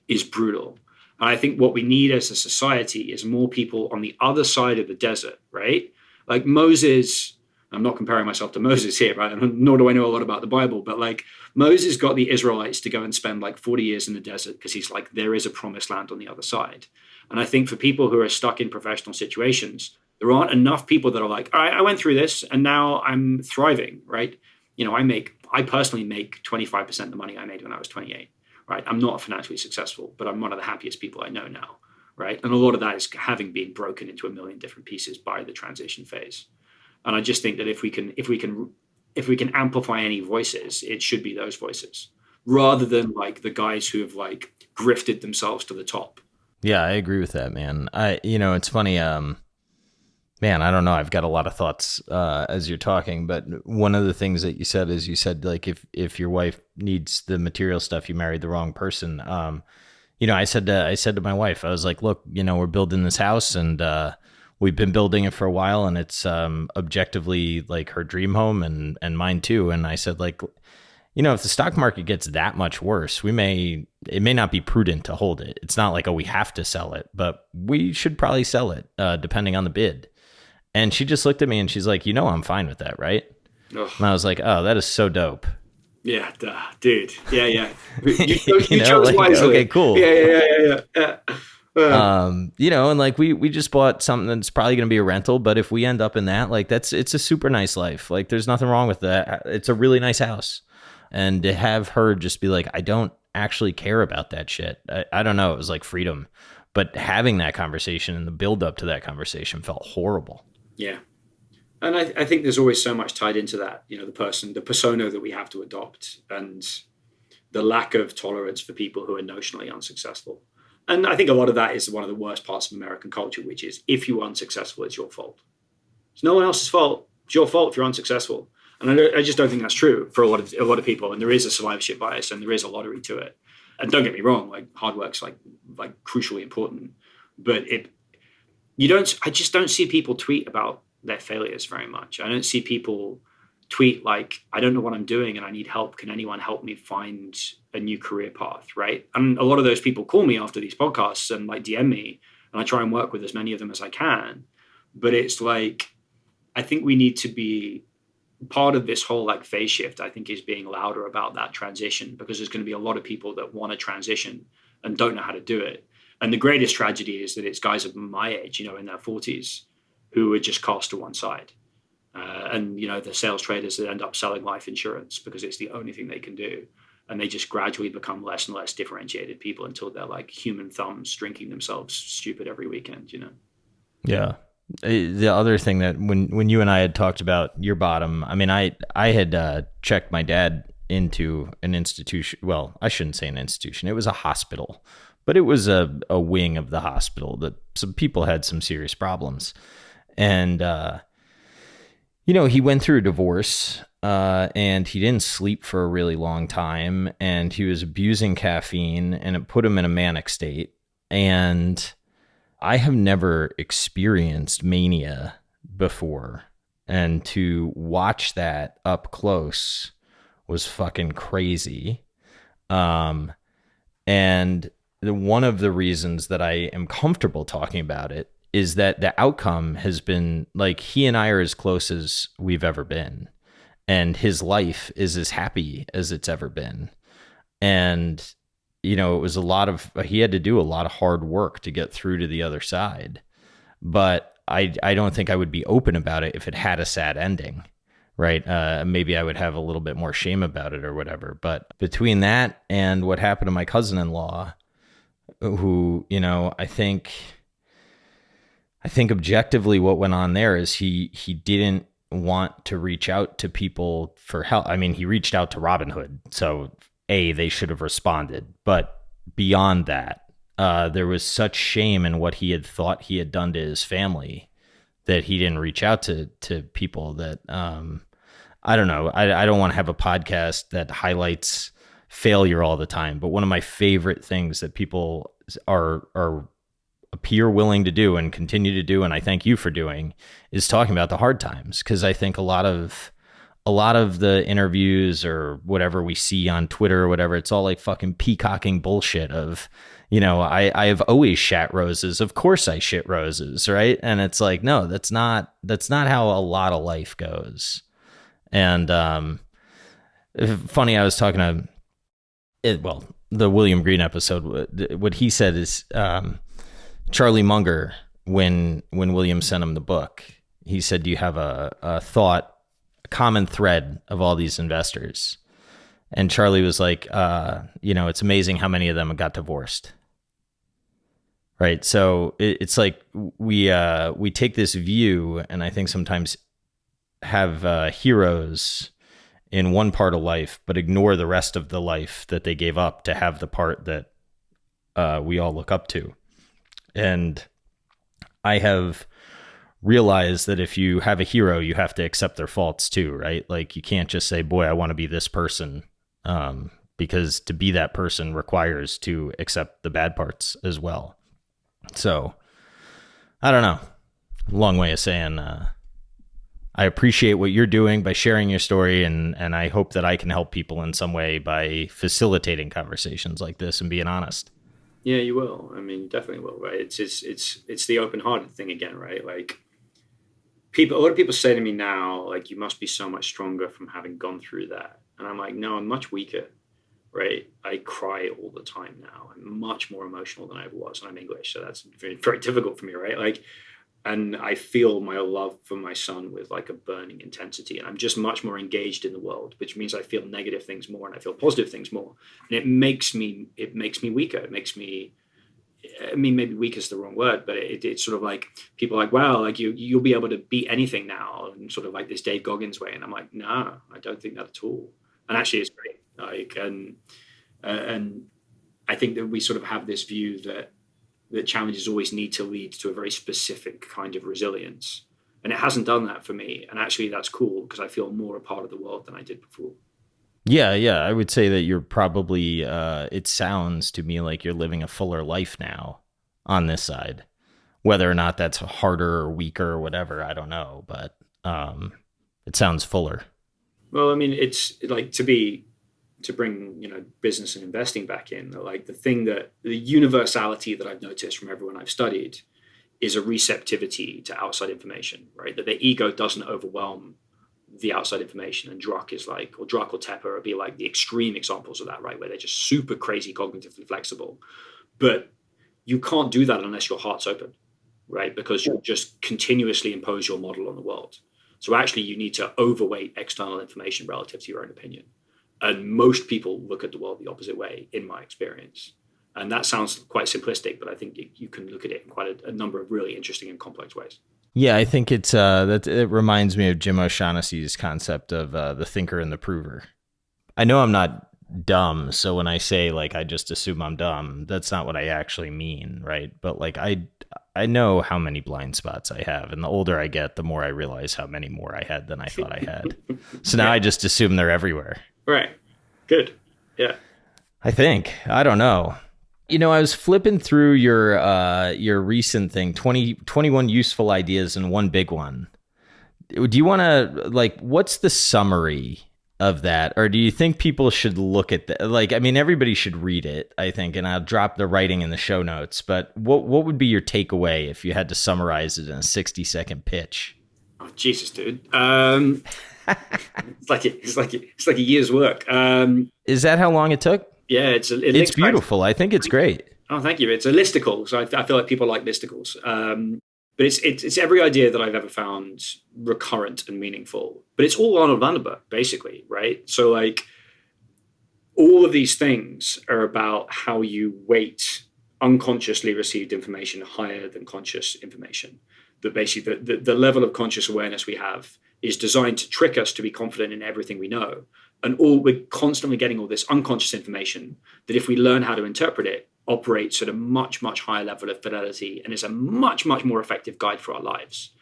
B: is brutal. And I think what we need as a society is more people on the other side of the desert, right? Like Moses, I'm not comparing myself to Moses here, right? Nor do I know a lot about the Bible, but like Moses got the Israelites to go and spend like 40 years in the desert because he's like, there is a promised land on the other side. And I think for people who are stuck in professional situations, there aren't enough people that are like, all right, I went through this and now I'm thriving, right? You know, I personally make 25% the money I made when I was 28, right? I'm not financially successful, but I'm one of the happiest people I know now, right? And a lot of that is having been broken into a million different pieces by the transition phase. And I just think that if we can amplify any voices, it should be those voices rather than like the guys who have like grifted themselves to the top.
A: Yeah, I agree with that, man. It's funny. Man, I don't know. I've got a lot of thoughts as you're talking, but one of the things that you said is like, if your wife needs the material stuff, you married the wrong person. I said to my wife, I was like, look, we're building this house and, we've been building it for a while and it's objectively like her dream home and mine too. And I said, like, if the stock market gets that much worse, it may not be prudent to hold it. It's not like, oh, we have to sell it, but we should probably sell it depending on the bid. And she just looked at me and she's like, I'm fine with that, right? Ugh. And I was like, oh, that is so dope.
B: Yeah, dude. Yeah. You chose wisely.
A: Okay, cool.
B: Yeah.
A: And like we just bought something that's probably going to be a rental, but if we end up in that, like it's a super nice life. Like there's nothing wrong with that. It's a really nice house. And to have her just be like, I don't actually care about that shit. I don't know. It was like freedom, but having that conversation and the build up to that conversation felt horrible.
B: Yeah. And I think there's always so much tied into that, the persona that we have to adopt and the lack of tolerance for people who are notionally unsuccessful. And I think a lot of that is one of the worst parts of American culture, which is if you're unsuccessful, it's your fault. It's no one else's fault. It's your fault if you're unsuccessful. And I just don't think that's true for a lot of people. And there is a survivorship bias, and there is a lottery to it. And don't get me wrong, like hard work's like crucially important, but I just don't see people tweet about their failures very much. I don't see people tweet like, I don't know what I'm doing and I need help. Can anyone help me find a new career path? Right. And a lot of those people call me after these podcasts and like DM me, and I try and work with as many of them as I can. But it's like, I think we need to be part of this whole like phase shift, I think, is being louder about that transition, because there's going to be a lot of people that want to transition and don't know how to do it. And the greatest tragedy is that it's guys of my age, you know, in their 40s, who are just cast to one side. And, you know, the sales traders that end up selling life insurance because it's the only thing they can do. And they just gradually become less and less differentiated people until they're like human thumbs drinking themselves stupid every weekend, you know?
A: Yeah. The other thing that when you and I had talked about your bottom, I mean, I had checked my dad into an institution. Well, I shouldn't say an institution. It was a hospital, but it was a wing of the hospital that some people had some serious problems. And, you know, he went through a divorce, and he didn't sleep for a really long time, and he was abusing caffeine, and it put him in a manic state. And I have never experienced mania before, and to watch that up close was fucking crazy. And one of the reasons that I am comfortable talking about it is that the outcome has been like, he and I are as close as we've ever been, and his life is as happy as it's ever been. And, you know, it was he had to do a lot of hard work to get through to the other side, but I don't think I would be open about it if it had a sad ending. Right. Maybe I would have a little bit more shame about it or whatever. But between that and what happened to my cousin-in-law, who, you know, I think objectively what went on there is he didn't want to reach out to people for help. I mean, he reached out to Robinhood. So they should have responded. But beyond that, there was such shame in what he had thought he had done to his family that he didn't reach out to people that, I don't know. I don't want to have a podcast that highlights failure all the time, but one of my favorite things that people appear willing to do and continue to do, and I thank you for doing, is talking about the hard times. Because I think a lot of the interviews or whatever we see on Twitter or whatever, it's all like fucking peacocking bullshit of, you know, I have always shat roses. Of course I shit roses, right? And it's like, no, that's not how a lot of life goes. And funny, I was talking to the William Green episode. What he said is, Charlie Munger, when William sent him the book, he said, do you have a thought, a common thread of all these investors? And Charlie was like, you know, it's amazing how many of them got divorced. Right. So it's like we take this view, and I think sometimes have heroes in one part of life, but ignore the rest of the life that they gave up to have the part that we all look up to. And I have realized that if you have a hero, you have to accept their faults too, right? Like, you can't just say, boy, I want to be this person, because to be that person requires to accept the bad parts as well. So I don't know. Long way of saying, I appreciate what you're doing by sharing your story, and I hope that I can help people in some way by facilitating conversations like this and being honest.
B: Yeah, you will. I mean, you definitely will, right? It's the open-hearted thing again, right? Like, a lot of people say to me now, like, you must be so much stronger from having gone through that. And I'm like, no, I'm much weaker, right? I cry all the time now. I'm much more emotional than I ever was, and I'm English, so that's very, very difficult for me, right? Like, and I feel my love for my son with like a burning intensity, and I'm just much more engaged in the world, which means I feel negative things more and I feel positive things more, and it makes me weaker. It makes me, I mean, maybe weak is the wrong word, but it's sort of like, people are like, wow, like you'll be able to beat anything now, and sort of like this Dave Goggins way, and I'm like, no, I don't think that at all. And actually, it's great. Like, and I think that we sort of have this view that challenges always need to lead to a very specific kind of resilience. And it hasn't done that for me. And actually that's cool because I feel more a part of the world than I did before.
A: Yeah, I would say that you're probably, it sounds to me like you're living a fuller life now on this side. Whether or not that's harder or weaker or whatever, I don't know. But it sounds fuller.
B: Well, I mean, it's like to bring, business and investing back in, like the universality that I've noticed from everyone I've studied is a receptivity to outside information, right? That their ego doesn't overwhelm the outside information. And Druck or Tepper would be like the extreme examples of that, right? Where they're just super crazy cognitively flexible. But you can't do that unless your heart's open, right? Because you just continuously impose your model on the world. So actually you need to overweight external information relative to your own opinion. And most people look at the world the opposite way, in my experience. And that sounds quite simplistic, but I think you can look at it in quite a number of really interesting and complex ways.
A: Yeah, I think it's that it reminds me of Jim O'Shaughnessy's concept of the thinker and the prover. I know I'm not dumb, so when I say like I just assume I'm dumb, that's not what I actually mean, right? But like I know how many blind spots I have, and the older I get, the more I realize how many more I had than I thought I had. So now I just assume they're everywhere.
B: Right. Good. Yeah.
A: I think. I don't know. I was flipping through your recent thing, 21 useful ideas and one big one. Do you want to, like, what's the summary of that? Or do you think people should look at that? Like, I mean, everybody should read it, I think, and I'll drop the writing in the show notes. But what would be your takeaway if you had to summarize it in a 60-second pitch?
B: Oh, Jesus, dude. It's like a year's work.
A: Is that how long it took?
B: Yeah, it's
A: beautiful. I think it's great.
B: Oh, thank you. It's a listicle, so I feel like people like listicles. But it's every idea that I've ever found recurrent and meaningful. But it's all Arnold Vanderberg, basically, right? So like all of these things are about how you weight unconsciously received information higher than conscious information. That basically the level of conscious awareness we have is designed to trick us to be confident in everything we know. And we're constantly getting all this unconscious information that if we learn how to interpret it, operates at a much, much higher level of fidelity and is a much, much more effective guide for our lives.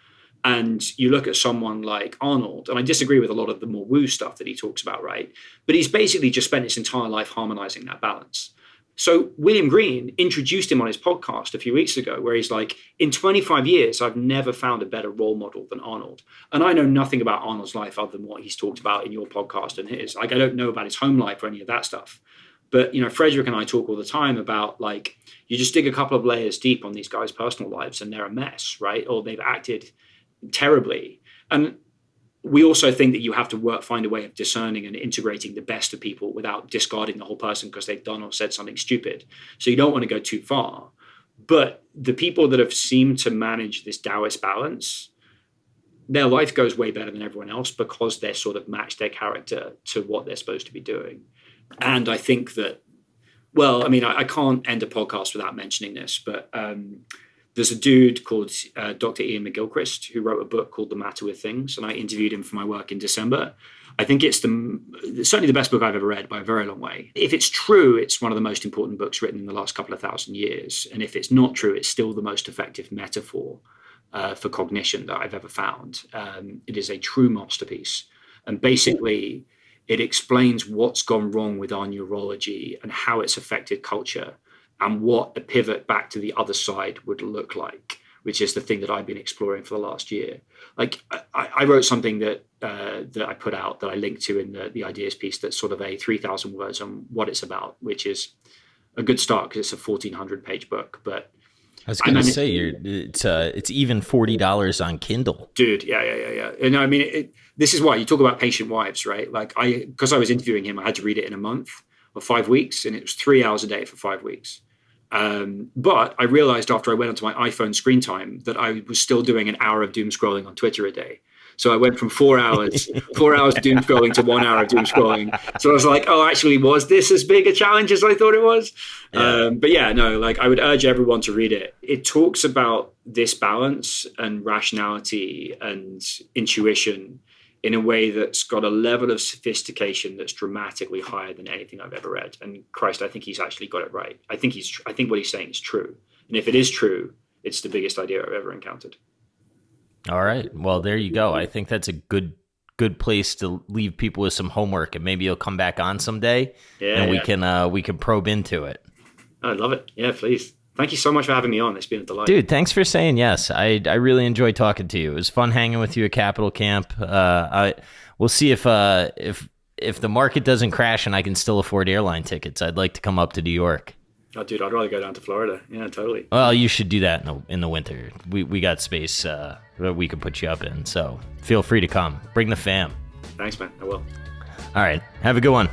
B: And you look at someone like Arnold, and I disagree with a lot of the more woo stuff that he talks about, right? But he's basically just spent his entire life harmonizing that balance. So William Green introduced him on his podcast a few weeks ago, where he's like, in 25 years, I've never found a better role model than Arnold. And I know nothing about Arnold's life other than what he's talked about in your podcast and his. Like, I don't know about his home life or any of that stuff. But, Frederick and I talk all the time about, like, you just dig a couple of layers deep on these guys' personal lives and they're a mess, right? Or they've acted terribly. And we also think that you have to find a way of discerning and integrating the best of people without discarding the whole person because they've done or said something stupid. So you don't want to go too far. But the people that have seemed to manage this Taoist balance, their life goes way better than everyone else because they're sort of matched their character to what they're supposed to be doing. And I think that, well, I mean, I can't end a podcast without mentioning this, but there's a dude called Dr. Ian McGilchrist who wrote a book called The Matter with Things, and I interviewed him for my work in December. I think it's certainly the best book I've ever read by a very long way. If it's true, it's one of the most important books written in the last couple of thousand years. And if it's not true, it's still the most effective metaphor for cognition that I've ever found. It is a true masterpiece. And basically, it explains what's gone wrong with our neurology and how it's affected culture and what a pivot back to the other side would look like, which is the thing that I've been exploring for the last year. Like I wrote something that I put out that I linked to in the ideas piece that's sort of a 3,000 words on what it's about, which is a good start because it's a 1,400 page book. But
A: I was going to say it's even $40 on Kindle,
B: dude. Yeah. And I mean, this is why you talk about patient wives, right? Like because I was interviewing him, I had to read it in a month or 5 weeks, and it was 3 hours a day for 5 weeks. But I realized after I went onto my iPhone screen time that I was still doing an hour of doom scrolling on Twitter a day. So I went from 4 hours doom scrolling to 1 hour of doom scrolling. So I was like, oh, actually, was this as big a challenge as I thought it was? Yeah. But yeah, no, like I would urge everyone to read it. It talks about this balance and rationality and intuition in a way that's got a level of sophistication that's dramatically higher than anything I've ever read. And Christ, I think he's actually got it right. I think what he's saying is true. And if it is true, it's the biggest idea I've ever encountered.
A: All right. Well, there you go. I think that's a good place to leave people with some homework, and maybe you'll come back on someday, and we can probe into it.
B: I love it. Yeah, please. Thank you so much for having me on. It's been a delight.
A: Dude, thanks for saying yes. I really enjoyed talking to you. It was fun hanging with you at Capital Camp. We'll see if the market doesn't crash and I can still afford airline tickets. I'd like to come up to New York.
B: Oh, dude, I'd rather go down to Florida. Yeah, totally.
A: Well, you should do that in the winter. We got space that we can put you up in. So feel free to come. Bring the fam.
B: Thanks, man. I will.
A: All right. Have a good one.